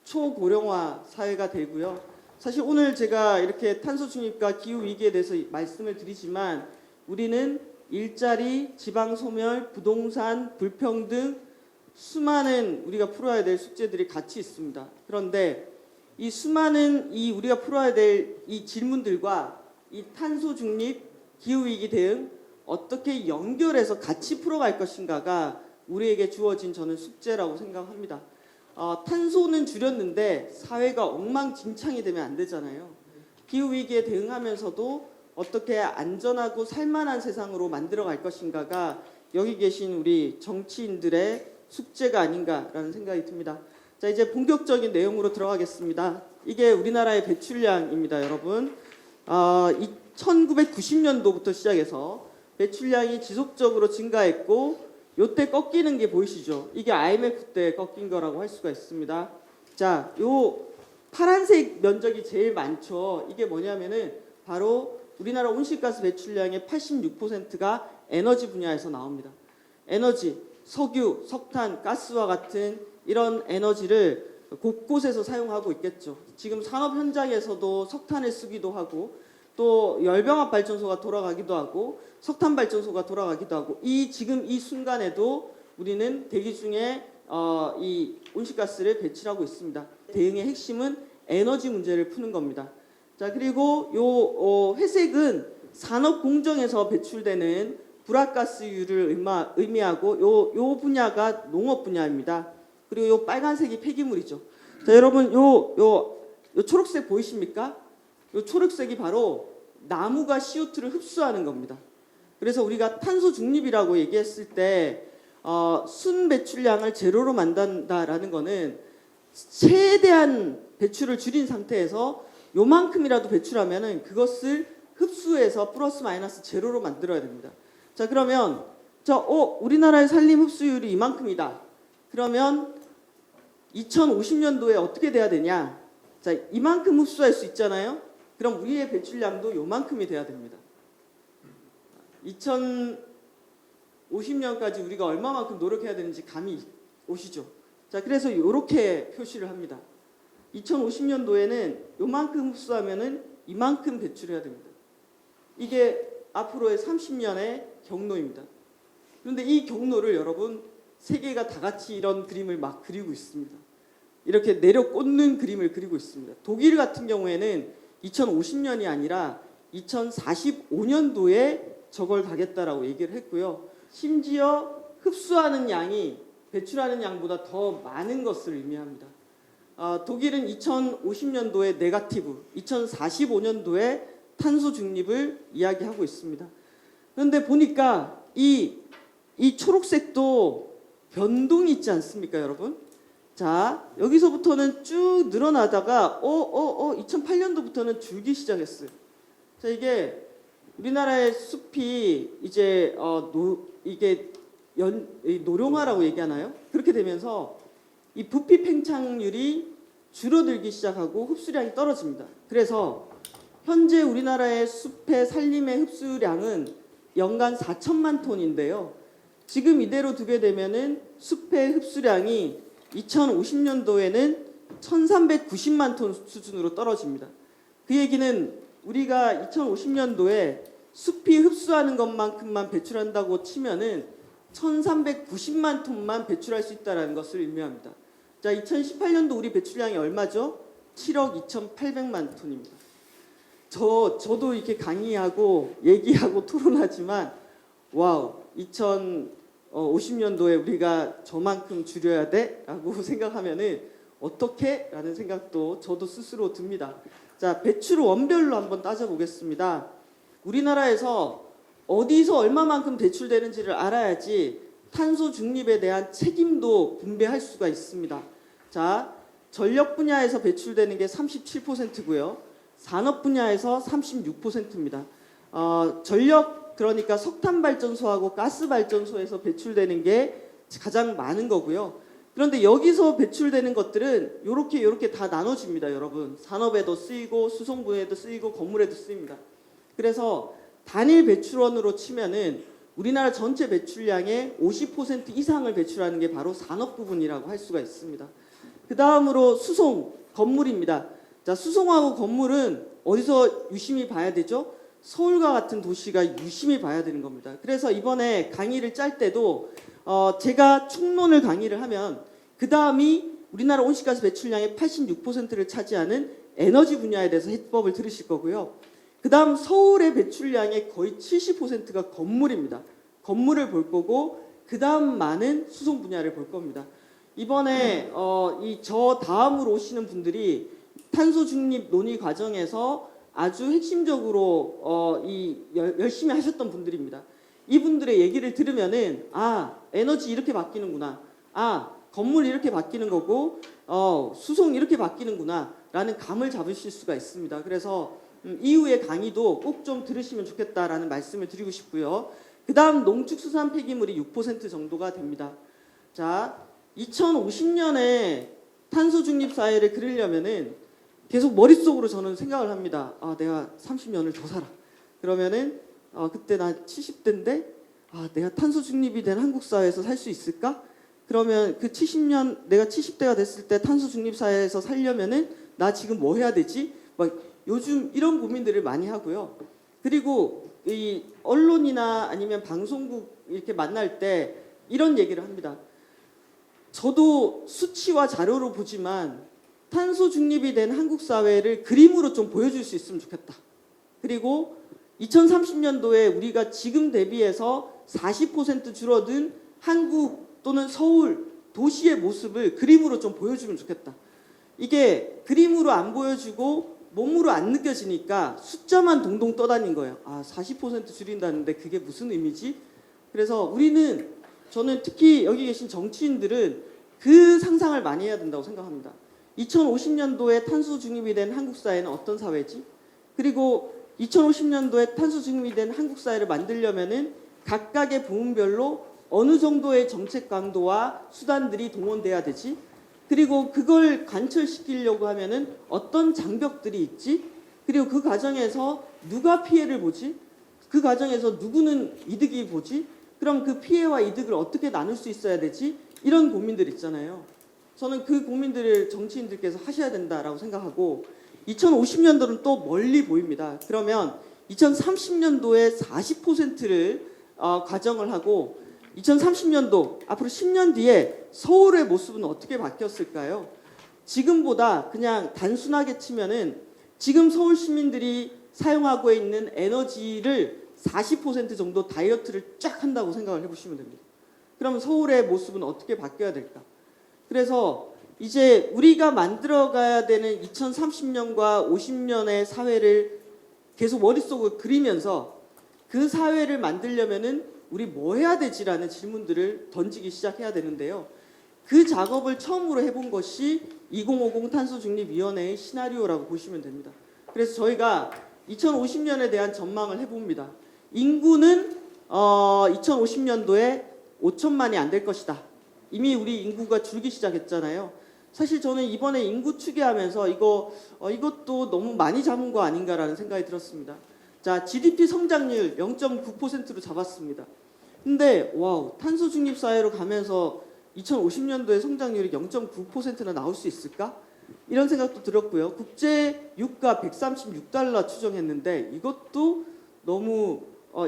초고령화 사회가 되고요. 사실 오늘 제가 이렇게 탄소 중립과 기후 위기에 대해서 말씀을 드리지만 우리는 일자리, 지방 소멸, 부동산, 불평등, 수많은 우리가 풀어야 될 숙제들이 같이 있습니다. 그런데 이 수많은 우리가 풀어야 될 이 질문들과 이 탄소 중립, 기후 위기 대응 어떻게 연결해서 같이 풀어갈 것인가가 우리에게 주어진 저는 숙제라고 생각합니다. 탄소는 줄였는데 사회가 엉망진창이 되면 안 되잖아요. 기후 위기에 대응하면서도 어떻게 안전하고 살만한 세상으로 만들어갈 것인가가 여기 계신 우리 정치인들의 숙제가 아닌가라는 생각이 듭니다. 자, 이제 본격적인 내용으로 들어가겠습니다. 이게 우리나라의 배출량입니다, 여러분. 1990년도부터 시작해서 배출량이 지속적으로 증가했고 요때 꺾이는 게 보이시죠? 이게 IMF 때 꺾인 거라고 할 수가 있습니다. 자, 요 파란색 면적이 제일 많죠. 이게 뭐냐면은 바로 우리나라 온실가스 배출량의 86%가 에너지 분야에서 나옵니다. 에너지, 석유, 석탄, 가스와 같은 이런 에너지를 곳곳에서 사용하고 있겠죠. 지금 산업 현장에서도 석탄을 쓰기도 하고 또 열병합 발전소가 돌아가기도 하고 석탄 발전소가 돌아가기도 하고 지금 이 순간에도 우리는 대기 중에 이 온실가스를 배출하고 있습니다. 대응의 핵심은 에너지 문제를 푸는 겁니다. 자, 그리고 요 회색은 산업 공정에서 배출되는 불합가스율을 의미하고 요 분야가 농업 분야입니다. 그리고 요 빨간색이 폐기물이죠. 자, 여러분 요 초록색 보이십니까? 요 초록색이 바로 나무가 CO2를 흡수하는 겁니다. 그래서 우리가 탄소 중립이라고 얘기했을 때 순 배출량을 제로로 만든다라는 거는 최대한 배출을 줄인 상태에서 요만큼이라도 배출하면은 그것을 흡수해서 플러스 마이너스 제로로 만들어야 됩니다. 자, 그러면 우리나라의 산림 흡수율이 이만큼이다. 그러면 2050년도에 어떻게 돼야 되냐? 자, 이만큼 흡수할 수 있잖아요. 그럼 우리의 배출량도 요만큼이 돼야 됩니다. 2050년까지 우리가 얼마만큼 노력해야 되는지 감이 오시죠? 자, 그래서 이렇게 표시를 합니다. 2050년도에는 요만큼 흡수하면은 이만큼 배출해야 됩니다. 이게 앞으로의 30년의 경로입니다. 그런데 이 경로를 여러분 세계가 다 같이 이런 그림을 막 그리고 있습니다. 이렇게 내려 꽂는 그림을 그리고 있습니다. 독일 같은 경우에는 2050년이 아니라 2045년도에 저걸 가겠다라고 얘기를 했고요. 심지어 흡수하는 양이 배출하는 양보다 더 많은 것을 의미합니다. 독일은 2050년도에 네거티브, 2045년도에 탄소 중립을 이야기하고 있습니다. 그런데 보니까 이 초록색도 변동이 있지 않습니까, 여러분? 자, 여기서부터는 쭉 늘어나다가 2008년도부터는 줄기 시작했어요. 자, 이게 우리나라의 숲이 이제 이게 노령화라고 얘기하나요? 그렇게 되면서 이 부피 팽창률이 줄어들기 시작하고 흡수량이 떨어집니다. 그래서 현재 우리나라의 숲의 산림의 흡수량은 연간 4천만 톤인데요. 지금 이대로 두게 되면은 숲의 흡수량이 2050년도에는 1390만 톤 수준으로 떨어집니다. 그 얘기는 우리가 2050년도에 숲이 흡수하는 것만큼만 배출한다고 치면은 1390만 톤만 배출할 수 있다는 것을 의미합니다. 자, 2018년도 우리 배출량이 얼마죠? 7억 2,800만 톤입니다. 저도 이렇게 강의하고 얘기하고 토론하지만 와우, 2050년도에 우리가 저만큼 줄여야 돼? 라고 생각하면은 어떻게? 라는 생각도 저도 스스로 듭니다. 자, 배출 원별로 한번 따져보겠습니다. 우리나라에서 어디서 얼마만큼 배출되는지를 알아야지 탄소 중립에 대한 책임도 분배할 수가 있습니다. 자, 전력 분야에서 배출되는 게 37%고요. 산업 분야에서 36%입니다. 전력, 그러니까 석탄 발전소하고 가스 발전소에서 배출되는 게 가장 많은 거고요. 그런데 여기서 배출되는 것들은 요렇게 다 나눠집니다, 여러분. 산업에도 쓰이고 수송분해에도 쓰이고 건물에도 쓰입니다. 그래서 단일 배출원으로 치면은 우리나라 전체 배출량의 50% 이상을 배출하는 게 바로 산업 부분이라고 할 수가 있습니다. 그 다음으로 수송, 건물입니다. 자, 수송하고 건물은 어디서 유심히 봐야 되죠? 서울과 같은 도시가 유심히 봐야 되는 겁니다. 그래서 이번에 강의를 짤 때도 제가 총론을 강의를 하면 그 다음이 우리나라 온실가스 배출량의 86%를 차지하는 에너지 분야에 대해서 해법을 들으실 거고요. 그 다음 서울의 배출량의 거의 70%가 건물입니다. 건물을 볼 거고 그 다음 많은 수송 분야를 볼 겁니다. 이번에 저 다음으로 오시는 분들이 탄소 중립 논의 과정에서 아주 핵심적으로 열심히 하셨던 분들입니다. 이분들의 얘기를 들으면은 에너지 이렇게 바뀌는구나, 건물 이렇게 바뀌는 거고 수송 이렇게 바뀌는구나라는 감을 잡으실 수가 있습니다. 그래서 이후의 강의도 꼭 좀 들으시면 좋겠다라는 말씀을 드리고 싶고요. 그 다음 농축수산 폐기물이 6% 정도가 됩니다. 자, 2050년에 탄소 중립 사회를 그리려면은 계속 머릿속으로 저는 생각을 합니다. 내가 30년을 더 살아. 그러면은 그때 나 70대인데 내가 탄소 중립이 된 한국 사회에서 살 수 있을까? 그러면 그 70년 내가 70대가 됐을 때 탄소 중립 사회에서 살려면은 나 지금 뭐 해야 되지? 막 요즘 이런 고민들을 많이 하고요. 그리고 이 언론이나 아니면 방송국 이렇게 만날 때 이런 얘기를 합니다. 저도 수치와 자료로 보지만 탄소 중립이 된 한국 사회를 그림으로 좀 보여줄 수 있으면 좋겠다. 그리고 2030년도에 우리가 지금 대비해서 40% 줄어든 한국 또는 서울 도시의 모습을 그림으로 좀 보여주면 좋겠다. 이게 그림으로 안 보여주고 몸으로 안 느껴지니까 숫자만 동동 떠다닌 거예요. 40% 줄인다는데 그게 무슨 의미지? 그래서 저는 특히 여기 계신 정치인들은 그 상상을 많이 해야 된다고 생각합니다. 2050년도에 탄소 중립이 된 한국 사회는 어떤 사회지? 그리고 2050년도에 탄소 중립이 된 한국 사회를 만들려면은 각각의 부문별로 어느 정도의 정책 강도와 수단들이 동원돼야 되지? 그리고 그걸 관철시키려고 하면은 어떤 장벽들이 있지? 그리고 그 과정에서 누가 피해를 보지? 그 과정에서 누구는 이득이 보지? 그럼 그 피해와 이득을 어떻게 나눌 수 있어야 되지? 이런 고민들 있잖아요. 저는 그 고민들을 정치인들께서 하셔야 된다라고 생각하고 2050년도는 또 멀리 보입니다. 그러면 2030년도에 40%를 가정을 하고 2030년도 앞으로 10년 뒤에 서울의 모습은 어떻게 바뀌었을까요? 지금보다 그냥 단순하게 치면은 지금 서울 시민들이 사용하고 있는 에너지를 40% 정도 다이어트를 쫙 한다고 생각을 해보시면 됩니다. 그럼 서울의 모습은 어떻게 바뀌어야 될까? 그래서 이제 우리가 만들어가야 되는 2030년과 50년의 사회를 계속 머릿속으로 그리면서 그 사회를 만들려면은 우리 뭐 해야 되지라는 질문들을 던지기 시작해야 되는데요. 그 작업을 처음으로 해본 것이 2050 탄소중립위원회의 시나리오라고 보시면 됩니다. 그래서 저희가 2050년에 대한 전망을 해봅니다. 인구는 2050년도에 5천만이 안 될 것이다. 이미 우리 인구가 줄기 시작했잖아요. 사실 저는 이번에 인구 추계하면서 이것도 너무 많이 잡은 거 아닌가라는 생각이 들었습니다. 자, GDP 성장률 0.9%로 잡았습니다. 근데 탄소 중립 사회로 가면서 2050년도에 성장률이 0.9%나 나올 수 있을까? 이런 생각도 들었고요. 국제 유가 136달러 추정했는데 이것도 너무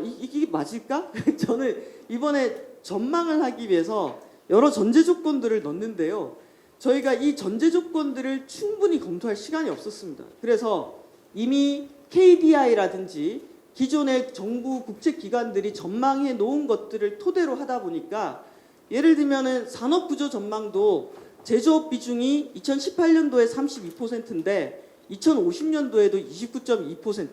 이게 맞을까? 저는 이번에 전망을 하기 위해서 여러 전제 조건들을 넣는데요. 저희가 이 전제 조건들을 충분히 검토할 시간이 없었습니다. 그래서 이미 KDI라든지 기존의 정부 국책기관들이 전망해 놓은 것들을 토대로 하다 보니까 예를 들면은 산업구조 전망도 제조업 비중이 2018년도에 32%인데 2050년도에도 29.2%.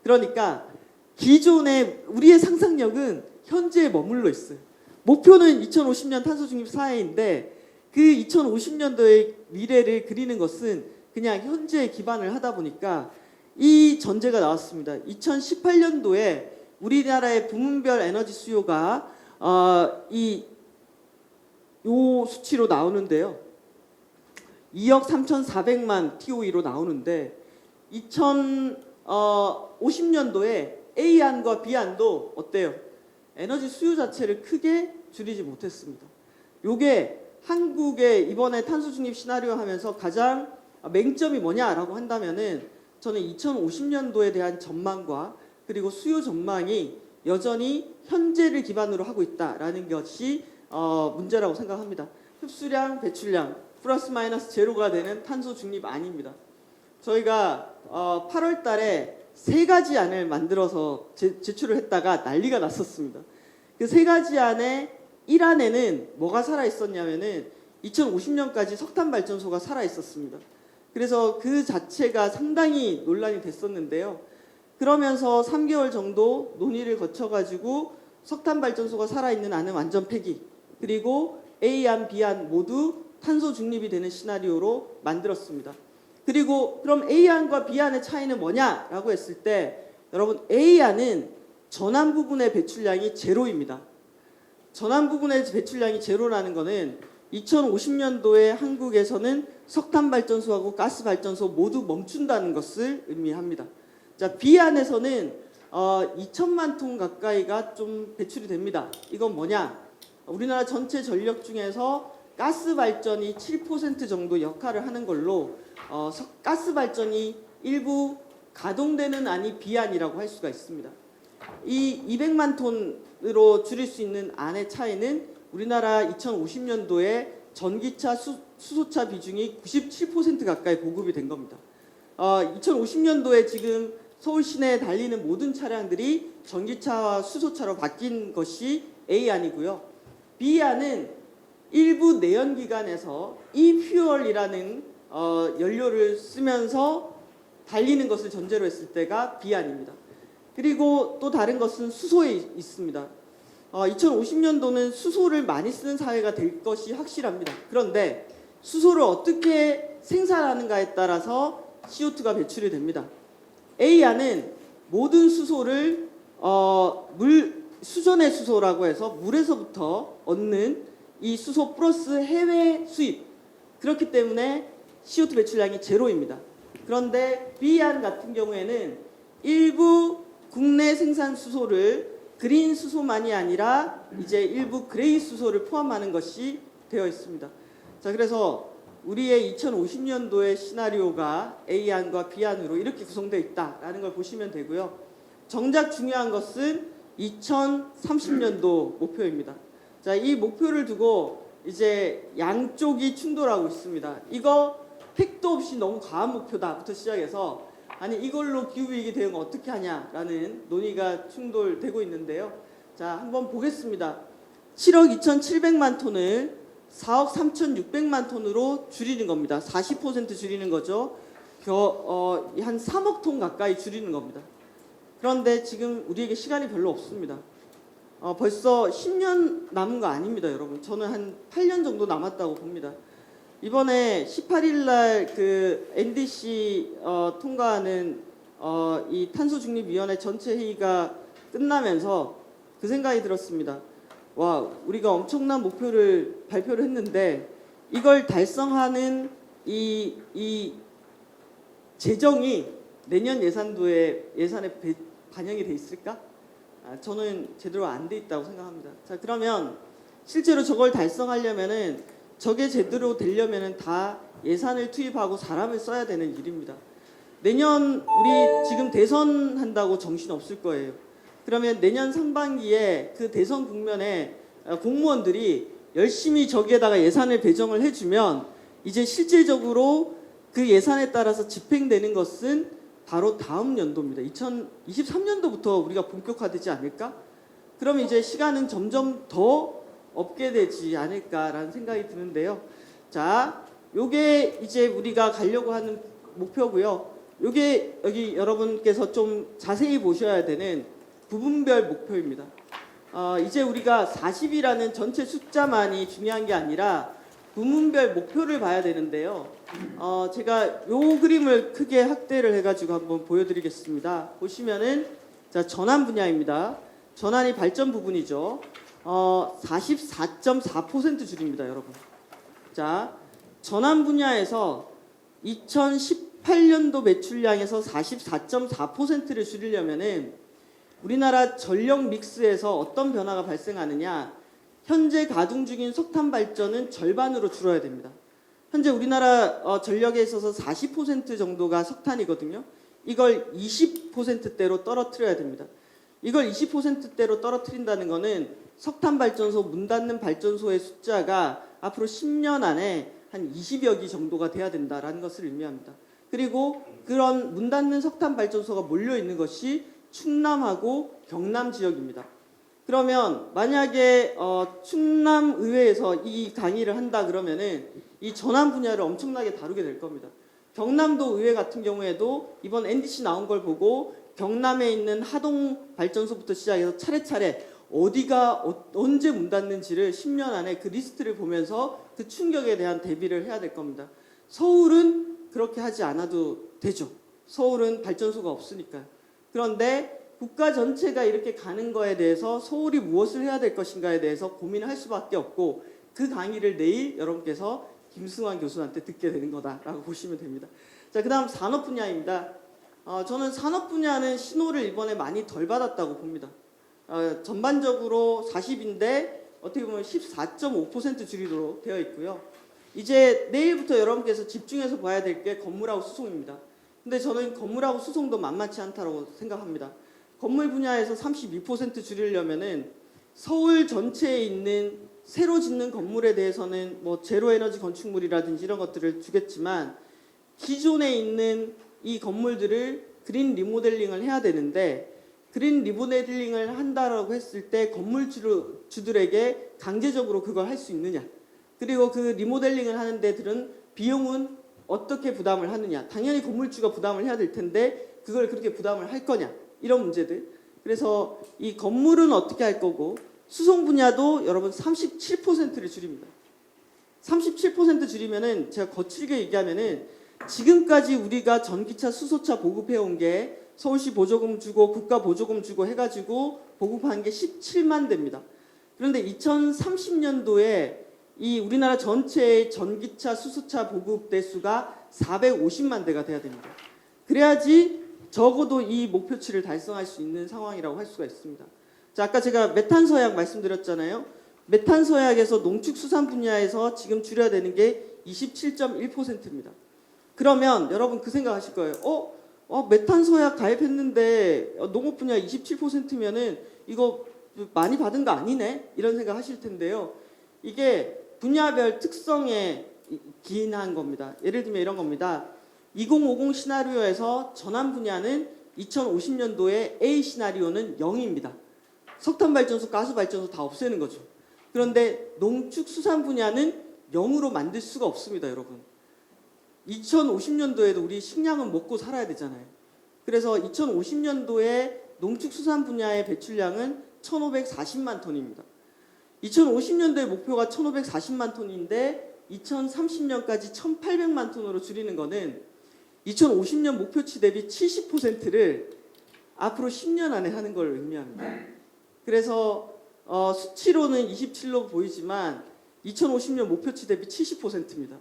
그러니까 기존의 우리의 상상력은 현재에 머물러 있어요. 목표는 2050년 탄소중립 사회인데 그 2050년도의 미래를 그리는 것은 그냥 현재에 기반을 하다 보니까 이 전제가 나왔습니다. 2018년도에 우리나라의 부문별 에너지 수요가 요 수치로 나오는데요. 2억 3,400만 TOE로 나오는데 2050년도에 A안과 B안도 어때요? 에너지 수요 자체를 크게 줄이지 못했습니다. 요게 한국의 이번에 탄소 중립 시나리오 하면서 가장 맹점이 뭐냐라고 한다면은 저는 2050년도에 대한 전망과 그리고 수요 전망이 여전히 현재를 기반으로 하고 있다라는 것이 문제라고 생각합니다. 흡수량, 배출량 플러스 마이너스 제로가 되는 탄소 중립 아닙니다. 저희가 8월 달에 3가지 안을 만들어서 제출을 했다가 난리가 났었습니다. 그 3가지 안에 1안에는 뭐가 살아 있었냐면은 2050년까지 석탄 발전소가 살아 있었습니다. 그래서 그 자체가 상당히 논란이 됐었는데요. 그러면서 3개월 정도 논의를 거쳐가지고 석탄 발전소가 살아있는 안은 완전 폐기, 그리고 A안, B안 모두 탄소 중립이 되는 시나리오로 만들었습니다. 그리고 그럼 A안과 B안의 차이는 뭐냐라고 했을 때 여러분 A안은 전환 부분의 배출량이 제로입니다. 전환 부분의 배출량이 제로라는 것은 2050년도에 한국에서는 석탄 발전소하고 가스 발전소 모두 멈춘다는 것을 의미합니다. 자, B안에서는 2천만 톤 가까이가 좀 배출이 됩니다. 이건 뭐냐? 우리나라 전체 전력 중에서 가스 발전이 7% 정도 역할을 하는 걸로 가스 발전이 일부 가동되는 안이 B안이라고 할 수가 있습니다. 이 200만 톤으로 줄일 수 있는 안의 차이는 우리나라 2050년도에 전기차, 수소차 비중이 97% 가까이 보급이 된 겁니다. 2050년도에 지금 서울 시내에 달리는 모든 차량들이 전기차와 수소차로 바뀐 것이 A안이고요. B안은 일부 내연기관에서 e퓨얼이라는 연료를 쓰면서 달리는 것을 전제로 했을 때가 B안입니다. 그리고 또 다른 것은 수소에 있습니다. 2050년도는 수소를 많이 쓰는 사회가 될 것이 확실합니다. 그런데 수소를 어떻게 생산하는가에 따라서 CO2가 배출이 됩니다. A안은 모든 수소를 수전의 수소라고 해서 물에서부터 얻는 이 수소 플러스 해외 수입, 그렇기 때문에 CO2 배출량이 제로입니다. 그런데 B안 같은 경우에는 일부 국내 생산 수소를 그린 수소만이 아니라 이제 일부 그레이 수소를 포함하는 것이 되어 있습니다. 자, 그래서 우리의 2050년도의 시나리오가 A안과 B안으로 이렇게 구성되어 있다라는 걸 보시면 되고요. 정작 중요한 것은 2030년도 목표입니다. 자, 이 목표를 두고 이제 양쪽이 충돌하고 있습니다. 이거 택도 없이 너무 과한 목표다부터 시작해서 아니 이걸로 기후위기 대응 어떻게 하냐라는 논의가 충돌되고 있는데요. 자, 한번 보겠습니다. 7억 2,700만 톤을 4억 3,600만 톤으로 줄이는 겁니다. 40% 줄이는 거죠. 한 3억 톤 가까이 줄이는 겁니다. 그런데 지금 우리에게 시간이 별로 없습니다. 벌써 10년 남은 거 아닙니다, 여러분. 저는 한 8년 정도 남았다고 봅니다. 이번에 18일 날 그 NDC 통과하는 이 탄소중립위원회 전체 회의가 끝나면서 그 생각이 들었습니다. 와, 우리가 엄청난 목표를 발표를 했는데 이걸 달성하는 이 재정이 내년 예산에 반영이 돼 있을까? 저는 제대로 안 돼 있다고 생각합니다. 자, 그러면 실제로 저걸 달성하려면은 저게 제대로 되려면은 다 예산을 투입하고 사람을 써야 되는 일입니다. 내년 우리 지금 대선 한다고 정신 없을 거예요. 그러면 내년 상반기에 그 대선 국면에 공무원들이 열심히 저기에다가 예산을 배정을 해주면 이제 실질적으로 그 예산에 따라서 집행되는 것은 바로 다음 연도입니다. 2023년도부터 우리가 본격화되지 않을까? 그럼 이제 시간은 점점 더 없게 되지 않을까라는 생각이 드는데요. 자, 요게 이제 우리가 가려고 하는 목표고요. 요게 여기 여러분께서 좀 자세히 보셔야 되는 부분별 목표입니다. 이제 우리가 40이라는 전체 숫자만이 중요한 게 아니라 부문별 목표를 봐야 되는데요. 제가 요 그림을 크게 확대를 해가지고 한번 보여드리겠습니다. 보시면은 자, 전환 분야입니다. 전환이 발전 부분이죠. 44.4% 줄입니다, 여러분. 자, 전환 분야에서 2018년도 매출량에서 44.4%를 줄이려면은 우리나라 전력 믹스에서 어떤 변화가 발생하느냐? 현재 가동 중인 석탄 발전은 절반으로 줄어야 됩니다. 현재 우리나라 전력에 있어서 40% 정도가 석탄이거든요. 이걸 20%대로 떨어뜨려야 됩니다. 이걸 20%대로 떨어뜨린다는 거는 석탄 발전소 문 닫는 발전소의 숫자가 앞으로 10년 안에 한 20여 기 정도가 돼야 된다라는 것을 의미합니다. 그리고 그런 문 닫는 석탄 발전소가 몰려 있는 것이 충남하고 경남 지역입니다. 그러면 만약에 충남 의회에서 이 강의를 한다 그러면은 이 전환 분야를 엄청나게 다루게 될 겁니다. 경남도 의회 같은 경우에도 이번 NDC 나온 걸 보고 경남에 있는 하동 발전소부터 시작해서 차례차례 어디가 언제 문 닫는지를 10년 안에 그 리스트를 보면서 그 충격에 대한 대비를 해야 될 겁니다. 서울은 그렇게 하지 않아도 되죠. 서울은 발전소가 없으니까요. 그런데 국가 전체가 이렇게 가는 거에 대해서 서울이 무엇을 해야 될 것인가에 대해서 고민을 할 수밖에 없고 그 강의를 내일 여러분께서 김승환 교수한테 듣게 되는 거다라고 보시면 됩니다. 자, 그다음 산업 분야입니다. 저는 산업 분야는 신호를 이번에 많이 덜 받았다고 봅니다. 전반적으로 40인데 어떻게 보면 14.5% 줄이도록 되어 있고요. 이제 내일부터 여러분께서 집중해서 봐야 될 게 건물하고 수송입니다. 근데 저는 건물하고 수송도 만만치 않다고 생각합니다. 건물 분야에서 32% 줄이려면은 서울 전체에 있는 새로 짓는 건물에 대해서는 뭐 제로 에너지 건축물이라든지 이런 것들을 주겠지만 기존에 있는 이 건물들을 그린 리모델링을 해야 되는데 그린 리모델링을 한다라고 했을 때 건물주들에게 강제적으로 그걸 할 수 있느냐, 그리고 그 리모델링을 하는 데들은 비용은 어떻게 부담을 하느냐, 당연히 건물주가 부담을 해야 될 텐데 그걸 그렇게 부담을 할 거냐, 이런 문제들. 그래서 이 건물은 어떻게 할 거고 수송 분야도 여러분 37%를 줄입니다. 37% 줄이면은 제가 거칠게 얘기하면은 지금까지 우리가 전기차 수소차 보급해온 게 서울시 보조금 주고 국가 보조금 주고 해가지고 보급한 게 17만 대입니다. 그런데 2030년도에 이 우리나라 전체의 전기차 수소차 보급 대수가 450만 대가 돼야 됩니다. 그래야지 적어도 이 목표치를 달성할 수 있는 상황이라고 할 수가 있습니다. 자, 아까 제가 메탄 서약 말씀드렸잖아요. 메탄 서약에서 농축수산 분야에서 지금 줄여야 되는 게 27.1%입니다. 그러면 여러분 그 생각하실 거예요. 메탄 서약 가입했는데 농업 분야 27%면은 이거 많이 받은 거 아니네? 이런 생각 하실 텐데요. 이게 분야별 특성에 기인한 겁니다. 예를 들면 이런 겁니다. 2050 시나리오에서 전환 분야는 2050년도에 A 시나리오는 0입니다. 석탄 발전소, 가스 발전소 다 없애는 거죠. 그런데 농축수산 분야는 0으로 만들 수가 없습니다, 여러분. 2050년도에도 우리 식량은 먹고 살아야 되잖아요. 그래서 2050년도에 농축수산 분야의 배출량은 1,540만 톤입니다. 2050년도의 목표가 1,540만 톤인데 2030년까지 1,800만 톤으로 줄이는 거는 2050년 목표치 대비 70%를 앞으로 10년 안에 하는 걸 의미합니다. 그래서 수치로는 27로 보이지만 2050년 목표치 대비 70%입니다.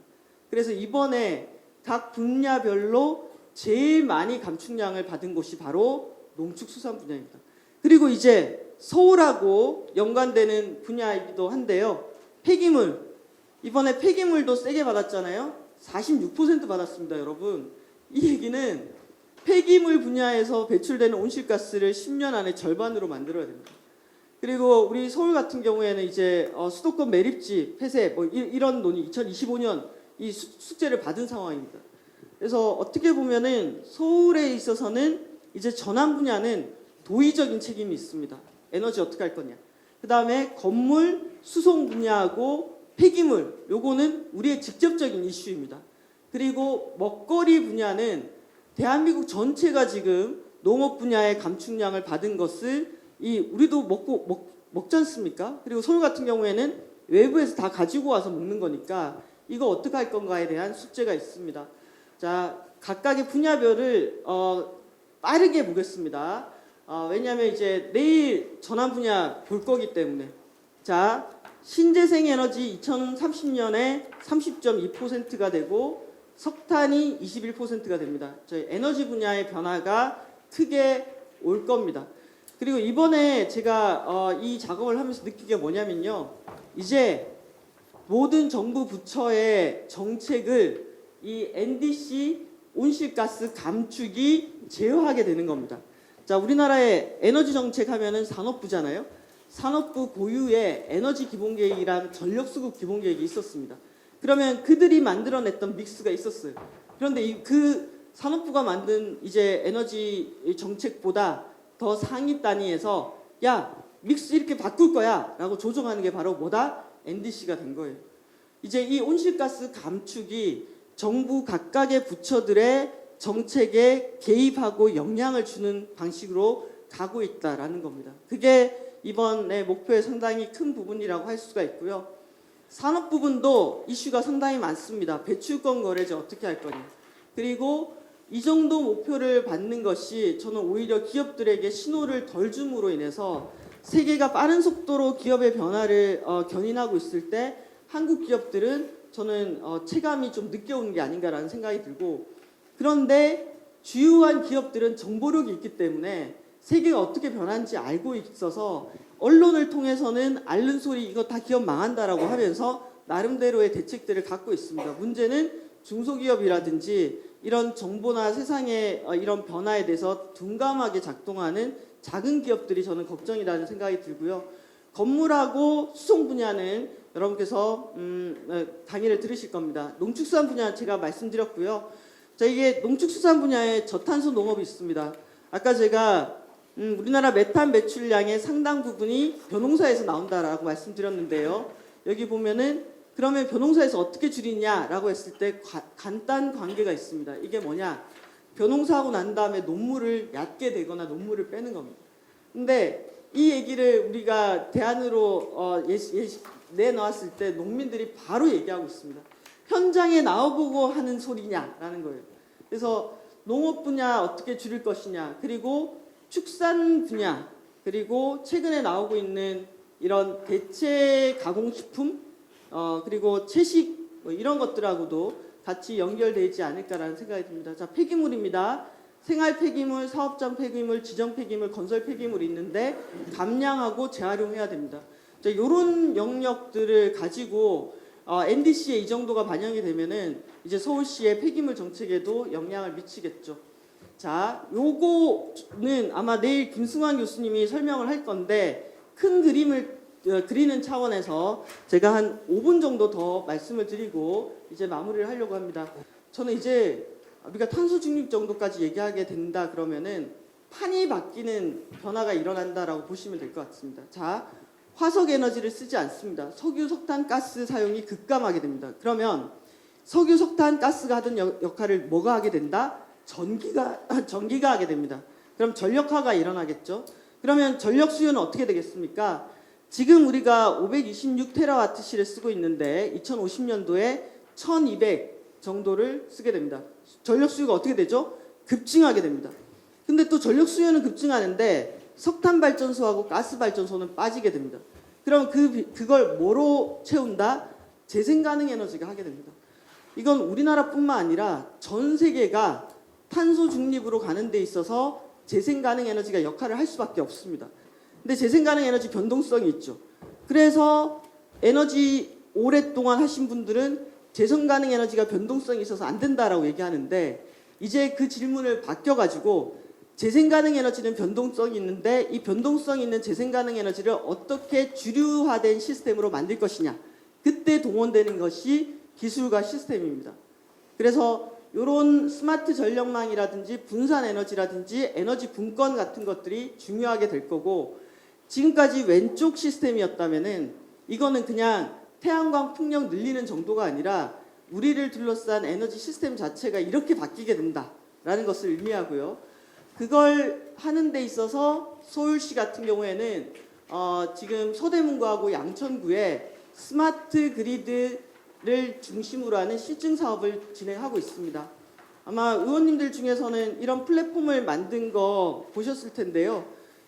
그래서 이번에 각 분야별로 제일 많이 감축량을 받은 곳이 바로 농축수산 분야입니다. 그리고 이제 서울하고 연관되는 분야이기도 한데요. 폐기물. 이번에 폐기물도 세게 받았잖아요. 46% 받았습니다, 여러분. 이 얘기는 폐기물 분야에서 배출되는 온실가스를 10년 안에 절반으로 만들어야 됩니다. 그리고 우리 서울 같은 경우에는 이제 수도권 매립지 폐쇄 이런 논의 2025년 이 숙제를 받은 상황입니다. 그래서 어떻게 보면은 서울에 있어서는 이제 전환 분야는 도의적인 책임이 있습니다. 에너지 어떻게 할 거냐. 그 다음에 건물, 수송 분야하고 폐기물, 요거는 우리의 직접적인 이슈입니다. 그리고 먹거리 분야는 대한민국 전체가 지금 농업 분야의 감축량을 받은 것을 우리도 먹지 않습니까? 그리고 서울 같은 경우에는 외부에서 다 가지고 와서 먹는 거니까 이거 어떻게 할 건가에 대한 숙제가 있습니다. 자, 각각의 분야별을 빠르게 보겠습니다. 왜냐하면 이제 내일 전환 분야 볼 거기 때문에. 자, 신재생 에너지 2030년에 30.2%가 되고 석탄이 21%가 됩니다. 저희 에너지 분야의 변화가 크게 올 겁니다. 그리고 이번에 제가 이 작업을 하면서 느낀 게 뭐냐면요. 이제 모든 정부 부처의 정책을 이 NDC 온실가스 감축이 제어하게 되는 겁니다. 자, 우리나라의 에너지 정책 하면은 산업부잖아요. 산업부 고유의 에너지 기본계획이란 전력수급 기본계획이 있었습니다. 그러면 그들이 만들어냈던 믹스가 있었어요. 그런데 그 산업부가 만든 이제 에너지 정책보다 더 상위 단위에서 야, 믹스 이렇게 바꿀 거야 라고 조정하는 게 바로 뭐다? NDC가 된 거예요. 이제 이 온실가스 감축이 정부 각각의 부처들의 정책에 개입하고 영향을 주는 방식으로 가고 있다라는 겁니다. 그게 이번의 목표의 상당히 큰 부분이라고 할 수가 있고요. 산업 부분도 이슈가 상당히 많습니다. 배출권 거래제 어떻게 할 거냐. 그리고 이 정도 목표를 받는 것이 저는 오히려 기업들에게 신호를 덜 줌으로 인해서 세계가 빠른 속도로 기업의 변화를 견인하고 있을 때 한국 기업들은 저는 체감이 좀 늦게 오는 게 아닌가라는 생각이 들고, 그런데 주요한 기업들은 정보력이 있기 때문에 세계가 어떻게 변하는지 알고 있어서 언론을 통해서는 앓는 소리 이거 다 기업 망한다라고 하면서 나름대로의 대책들을 갖고 있습니다. 문제는 중소기업이라든지 이런 정보나 세상의 이런 변화에 대해서 둔감하게 작동하는 작은 기업들이 저는 걱정이라는 생각이 들고요. 건물하고 수송 분야는 여러분께서 강의를 들으실 겁니다. 농축수산 분야 제가 말씀드렸고요. 자, 이게 농축수산 분야에 저탄소 농업이 있습니다. 아까 제가 우리나라 메탄 배출량의 상당 부분이 벼농사에서 나온다라고 말씀드렸는데요. 여기 보면은 그러면 벼농사에서 어떻게 줄이냐라고 했을 때 간단 관계가 있습니다. 이게 뭐냐? 벼농사하고 난 다음에 논물을 얕게 되거나 논물을 빼는 겁니다. 근데 이 얘기를 우리가 대안으로 내놓았을 때 농민들이 바로 얘기하고 있습니다. 현장에 나와보고 하는 소리냐라는 거예요. 그래서 농업 분야 어떻게 줄일 것이냐, 그리고 축산 분야, 그리고 최근에 나오고 있는 이런 대체 가공식품, 그리고 채식 뭐 이런 것들하고도 같이 연결되지 않을까라는 생각이 듭니다. 자, 폐기물입니다. 생활 폐기물, 사업장 폐기물, 지정 폐기물, 건설 폐기물이 있는데 감량하고 재활용해야 됩니다. 자, 이런 영역들을 가지고 NDC에 이 정도가 반영이 되면은 이제 서울시의 폐기물 정책에도 영향을 미치겠죠. 자, 요거는 아마 내일 김승환 교수님이 설명을 할 건데 큰 그림을 그리는 차원에서 제가 한 5분 정도 더 말씀을 드리고 이제 마무리를 하려고 합니다. 저는 이제 우리가 탄소 중립 정도까지 얘기하게 된다 그러면은 판이 바뀌는 변화가 일어난다라고 보시면 될 것 같습니다. 자, 화석 에너지를 쓰지 않습니다. 석유, 석탄, 가스 사용이 급감하게 됩니다. 그러면 석유, 석탄, 가스가 하던 역할을 뭐가 하게 된다? 전기가 하게 됩니다. 그럼 전력화가 일어나겠죠. 그러면 전력 수요는 어떻게 되겠습니까? 지금 우리가 526테라와트시를 쓰고 있는데 2050년도에 1200 정도를 쓰게 됩니다. 전력 수요가 어떻게 되죠? 급증하게 됩니다. 근데 또 전력 수요는 급증하는데 석탄 발전소하고 가스 발전소는 빠지게 됩니다. 그럼 그걸 뭐로 채운다? 재생 가능 에너지가 하게 됩니다. 이건 우리나라뿐만 아니라 전 세계가 탄소 중립으로 가는 데 있어서 재생 가능 에너지가 역할을 할 수밖에 없습니다. 근데 재생 가능 에너지 변동성이 있죠. 그래서 에너지 오랫동안 하신 분들은 재생 가능 에너지가 변동성이 있어서 안 된다라고 얘기하는데, 이제 그 질문을 바뀌어가지고 재생 가능 에너지는 변동성이 있는데 이 변동성 있는 재생 가능 에너지를 어떻게 주류화된 시스템으로 만들 것이냐, 그때 동원되는 것이 기술과 시스템입니다. 그래서 이런 스마트 전력망이라든지 분산 에너지라든지 에너지 분권 같은 것들이 중요하게 될 거고, 지금까지 왼쪽 시스템이었다면은 이거는 그냥 태양광 풍력 늘리는 정도가 아니라 우리를 둘러싼 에너지 시스템 자체가 이렇게 바뀌게 된다라는 것을 의미하고요. 그걸 하는 데 있어서 서울시 같은 경우에는 지금 서대문구하고 양천구에 스마트 그리드를 중심으로 하는 실증 사업을 진행하고 있습니다. 아마 의원님들 중에서는 이런 플랫폼을 만든 거 보셨을 텐데요.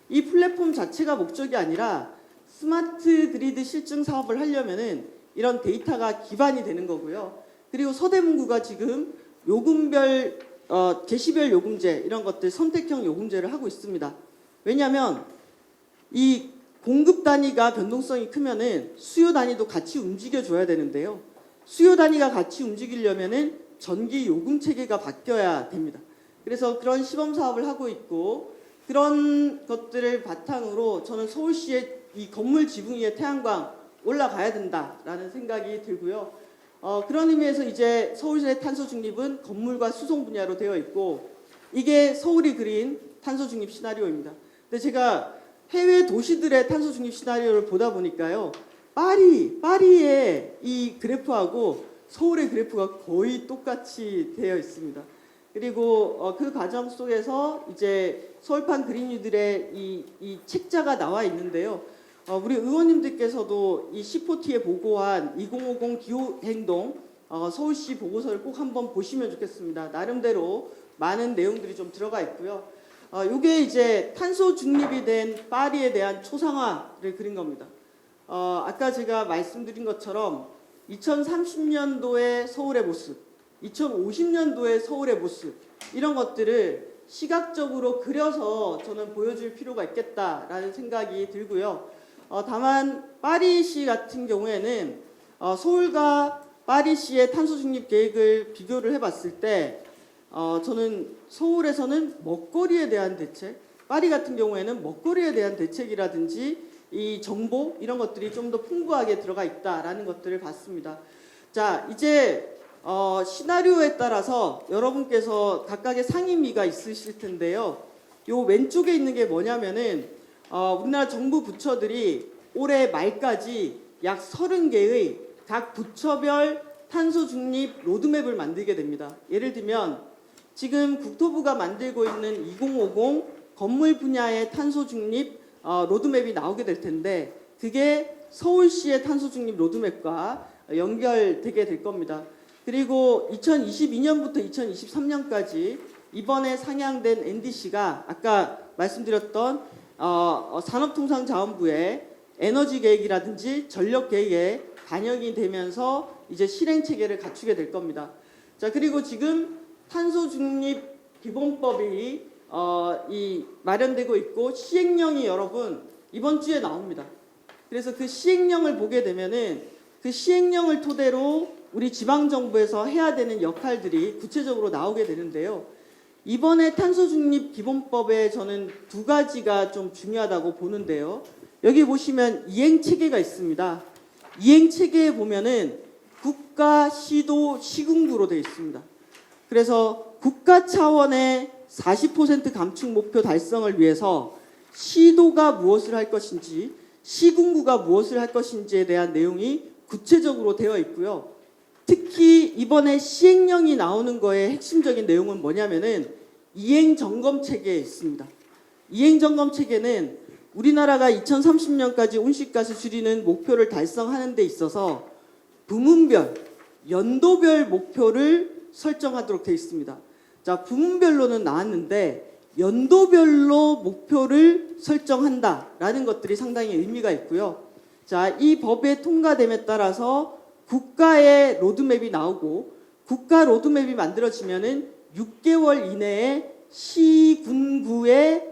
이 플랫폼 자체가 목적이 아니라 스마트 그리드 실증 사업을 하려면은 이런 데이터가 기반이 되는 거고요. 그리고 서대문구가 지금 요금별 개시별 요금제 이런 것들 선택형 요금제를 하고 있습니다. 왜냐하면 이 공급 단위가 변동성이 크면은 수요 단위도 같이 움직여 줘야 되는데요. 수요 단위가 같이 움직이려면은 전기 요금 체계가 바뀌어야 됩니다. 그래서 그런 시범 사업을 하고 있고 그런 것들을 바탕으로 저는 서울시의 이 건물 지붕 위에 태양광 올라가야 된다라는 생각이 들고요. 그런 의미에서 이제 서울시의 탄소 중립은 건물과 수송 분야로 되어 있고 이게 서울이 그린 탄소 중립 시나리오입니다. 근데 제가 해외 도시들의 탄소 중립 시나리오를 보다 보니까요. 파리의 이 그래프하고 서울의 그래프가 거의 똑같이 되어 있습니다. 그리고 그 과정 속에서 이제 서울판 그린뉴딜의 이 책자가 나와 있는데요. 우리 의원님들께서도 이 C4T에 보고한 2050 기후행동 서울시 보고서를 꼭 한번 보시면 좋겠습니다. 나름대로 많은 내용들이 좀 들어가 있고요. 이게 이제 탄소 중립이 된 파리에 대한 초상화를 그린 겁니다. 아까 제가 말씀드린 것처럼 2030년도의 서울의 모습, 2050년도의 서울의 모습 이런 것들을 시각적으로 그려서 저는 보여줄 필요가 있겠다라는 생각이 들고요. 다만 파리시 같은 경우에는 서울과 파리시의 탄소 중립 계획을 비교를 해봤을 때 저는 서울에서는 먹거리에 대한 대책, 파리 같은 경우에는 먹거리에 대한 대책이라든지 이 정보 이런 것들이 좀 더 풍부하게 들어가 있다라는 것들을 봤습니다. 자, 이제 시나리오에 따라서 여러분께서 각각의 상임위가 있으실 텐데요. 요 왼쪽에 있는 게 뭐냐면은 우리나라 정부 부처들이 올해 말까지 약 30개의 각 부처별 탄소 중립 로드맵을 만들게 됩니다. 예를 들면 지금 국토부가 만들고 있는 2050 건물 분야의 탄소 중립 로드맵이 나오게 될 텐데 그게 서울시의 탄소 중립 로드맵과 연결되게 될 겁니다. 그리고 2022년부터 2023년까지 이번에 상향된 NDC가 아까 말씀드렸던 산업통상자원부의 에너지 계획이라든지 전력 계획에 반영이 되면서 이제 실행 체계를 갖추게 될 겁니다. 자, 그리고 지금 탄소 중립 기본법이 마련되고 있고 시행령이 여러분 이번 주에 나옵니다. 그래서 그 시행령을 보게 되면은 그 시행령을 토대로 우리 지방정부에서 해야 되는 역할들이 구체적으로 나오게 되는데요. 이번에 탄소중립 기본법에 저는 두 가지가 좀 중요하다고 보는데요. 여기 보시면 이행체계가 있습니다. 이행체계에 보면은 국가, 시도, 시군구로 되어 있습니다. 그래서 국가 차원의 40% 감축 목표 달성을 위해서 시도가 무엇을 할 것인지 시군구가 무엇을 할 것인지에 대한 내용이 구체적으로 되어 있고요. 특히 이번에 시행령이 나오는 거의 핵심적인 내용은 뭐냐면은 이행점검 체계에 있습니다. 이행점검 체계는 우리나라가 2030년까지 온실가스 줄이는 목표를 달성하는 데 있어서 부문별, 연도별 목표를 설정하도록 되어 있습니다. 자, 부문별로는 나왔는데 연도별로 목표를 설정한다라는 것들이 상당히 의미가 있고요. 자, 이 법의 통과됨에 따라서 국가의 로드맵이 나오고 국가 로드맵이 만들어지면은 6개월 이내에 시군구의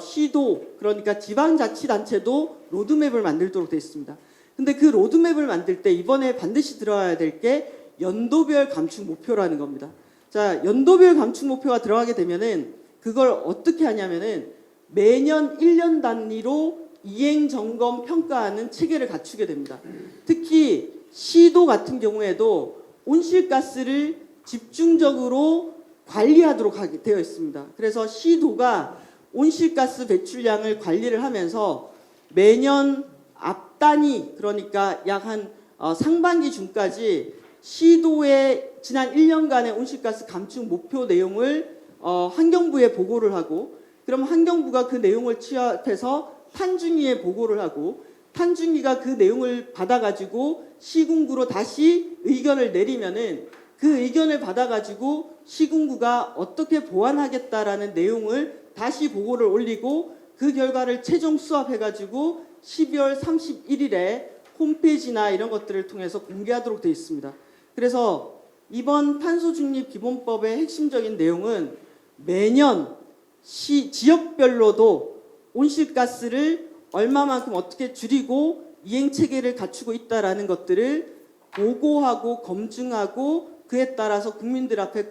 시도 그러니까 지방자치단체도 로드맵을 만들도록 되어 있습니다. 근데 그 로드맵을 만들 때 이번에 반드시 들어가야 될 게 연도별 감축 목표라는 겁니다. 자, 연도별 감축 목표가 들어가게 되면은 그걸 어떻게 하냐면은 매년 1년 단위로 이행 점검 평가하는 체계를 갖추게 됩니다. 특히 시도 같은 경우에도 온실가스를 집중적으로 관리하도록 하게 되어 있습니다. 그래서 시도가 온실가스 배출량을 관리를 하면서 매년 앞 단위 그러니까 약 한 상반기 중까지 시도의 지난 1년간의 온실가스 감축 목표 내용을 환경부에 보고를 하고 그럼 환경부가 그 내용을 취합해서 탄중위에 보고를 하고 탄중위가 그 내용을 받아가지고 시군구로 다시 의견을 내리면은 그 의견을 받아가지고 시군구가 어떻게 보완하겠다라는 내용을 다시 보고를 올리고 그 결과를 최종 수합해가지고 12월 31일에 홈페이지나 이런 것들을 통해서 공개하도록 되어 있습니다. 그래서 이번 탄소중립 기본법의 핵심적인 내용은 매년 지역별로도 온실가스를 얼마만큼 어떻게 줄이고 이행체계를 갖추고 있다라는 것들을 보고하고 검증하고 그에 따라서 국민들 앞에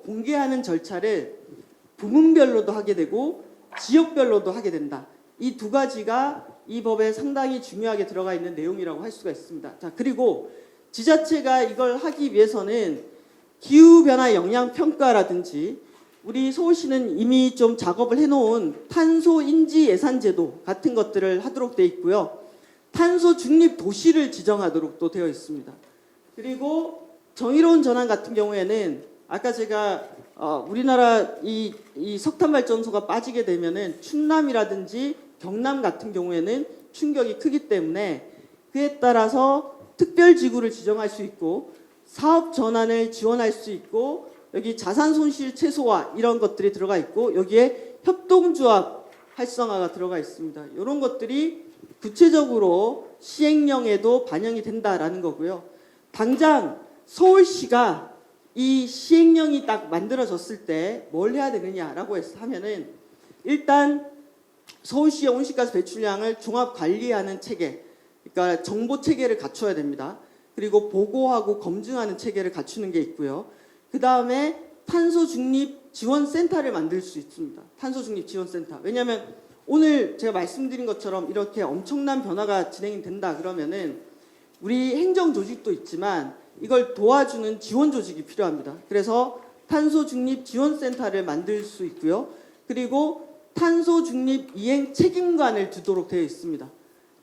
공개하는 절차를 부문별로도 하게 되고 지역별로도 하게 된다. 이 두 가지가 이 법에 상당히 중요하게 들어가 있는 내용이라고 할 수가 있습니다. 자, 그리고 지자체가 이걸 하기 위해서는 기후변화 영향평가라든지 우리 서울시는 이미 좀 작업을 해놓은 탄소 인지 예산 제도 같은 것들을 하도록 되어 있고요. 탄소 중립 도시를 지정하도록도 되어 있습니다. 그리고 정의로운 전환 같은 경우에는 아까 제가 우리나라 이 석탄 발전소가 빠지게 되면은 충남이라든지 경남 같은 경우에는 충격이 크기 때문에 그에 따라서 특별 지구를 지정할 수 있고 사업 전환을 지원할 수 있고 여기 자산 손실 최소화 이런 것들이 들어가 있고 여기에 협동조합 활성화가 들어가 있습니다. 이런 것들이 구체적으로 시행령에도 반영이 된다라는 거고요. 당장 서울시가 이 시행령이 딱 만들어졌을 때 뭘 해야 되느냐라고 하면은 일단 서울시의 온실가스 배출량을 종합 관리하는 체계, 그러니까 정보 체계를 갖춰야 됩니다. 그리고 보고하고 검증하는 체계를 갖추는 게 있고요. 그 다음에 탄소 중립 지원센터를 만들 수 있습니다. 탄소 중립 지원센터. 왜냐하면 오늘 제가 말씀드린 것처럼 이렇게 엄청난 변화가 진행이 된다 그러면은 우리 행정 조직도 있지만 이걸 도와주는 지원 조직이 필요합니다. 그래서 탄소 중립 지원센터를 만들 수 있고요. 그리고 탄소 중립 이행 책임관을 두도록 되어 있습니다.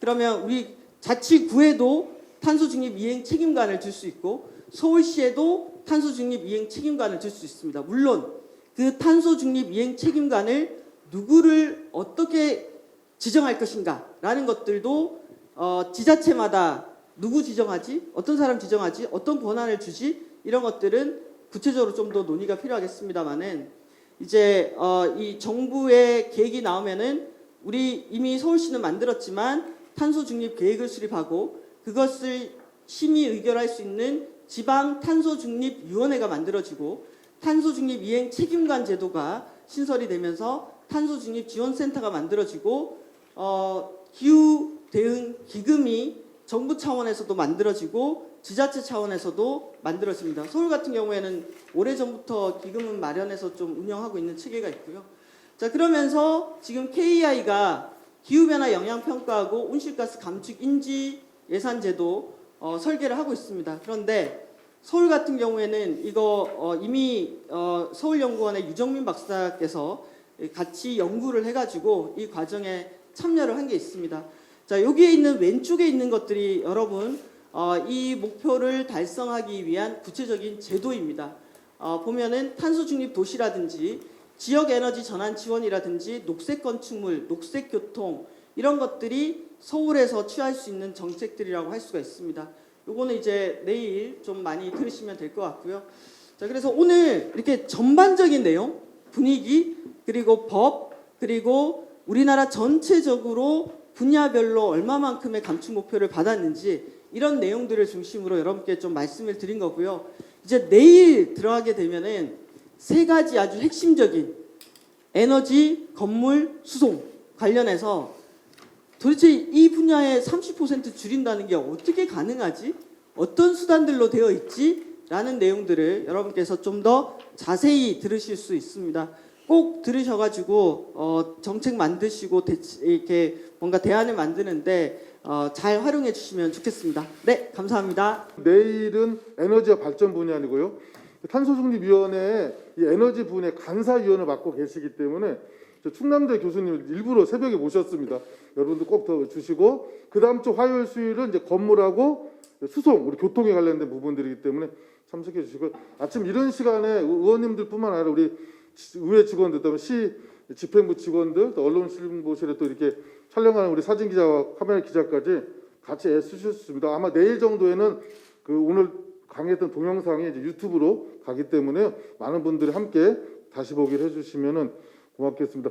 그러면 우리 자치구에도 탄소 중립 이행 책임관을 둘 수 있고 서울시에도 탄소 중립 이행 책임관을 둘 수 있습니다. 물론 그 탄소 중립 이행 책임관을 누구를 어떻게 지정할 것인가라는 것들도 지자체마다 누구 지정하지? 어떤 사람 지정하지? 어떤 권한을 주지? 이런 것들은 구체적으로 좀 더 논의가 필요하겠습니다만은 이제 이 정부의 계획이 나오면은 우리 이미 서울시는 만들었지만 탄소 중립 계획을 수립하고 그것을 심의 의결할 수 있는 지방 탄소 중립 위원회가 만들어지고 탄소 중립 이행 책임관 제도가 신설이 되면서 탄소 중립 지원센터가 만들어지고 기후 대응 기금이 정부 차원에서도 만들어지고 지자체 차원에서도 만들어집니다. 서울 같은 경우에는 오래전부터 기금은 마련해서 좀 운영하고 있는 체계가 있고요. 자, 그러면서 지금 KEI가 기후변화 영향평가하고 온실가스 감축 인지 예산제도 설계를 하고 있습니다. 그런데 서울 같은 경우에는 이거 이미 서울연구원의 유정민 박사께서 같이 연구를 해가지고 이 과정에 참여를 한 게 있습니다. 자, 여기에 있는 왼쪽에 있는 것들이 여러분 이 목표를 달성하기 위한 구체적인 제도입니다. 보면은 탄소 중립 도시라든지 지역 에너지 전환 지원이라든지 녹색 건축물, 녹색 교통 이런 것들이 서울에서 취할 수 있는 정책들이라고 할 수가 있습니다. 요거는 이제 내일 좀 많이 들으시면 될 것 같고요. 자, 그래서 오늘 이렇게 전반적인 내용, 분위기, 그리고 법, 그리고 우리나라 전체적으로 분야별로 얼마만큼의 감축 목표를 받았는지 이런 내용들을 중심으로 여러분께 좀 말씀을 드린 거고요. 이제 내일 들어가게 되면은 세 가지 아주 핵심적인 에너지, 건물, 수송 관련해서 도대체 이 분야에 30% 줄인다는 게 어떻게 가능하지? 어떤 수단들로 되어 있지? 라는 내용들을 여러분께서 좀 더 자세히 들으실 수 있습니다. 꼭 들으셔가지고 정책 만드시고 이렇게 뭔가 대안을 만드는데 잘 활용해 주시면 좋겠습니다. 네, 감사합니다. 내일은 에너지와 발전 분야이고요. 탄소중립위원회에 이 에너지 분야 간사위원을 맡고 계시기 때문에 저 충남대 교수님을 일부러 새벽에 모셨습니다. 여러분들 꼭 더 주시고 그 다음 주 화요일 수요일은 이제 건물하고 수송 우리 교통에 관련된 부분들이기 때문에 참석해 주시고 아침 이런 시간에 의원님들뿐만 아니라 우리 의회 직원들, 그다음에 시 집행부 직원들, 또 언론신보실에 또 이렇게 촬영하는 우리 사진 기자와 카메라 기자까지 같이 애쓰셨습니다. 아마 내일 정도에는 그 오늘 강의했던 동영상이 이제 유튜브로 가기 때문에 많은 분들이 함께 다시 보기를 해주시면은 고맙겠습니다.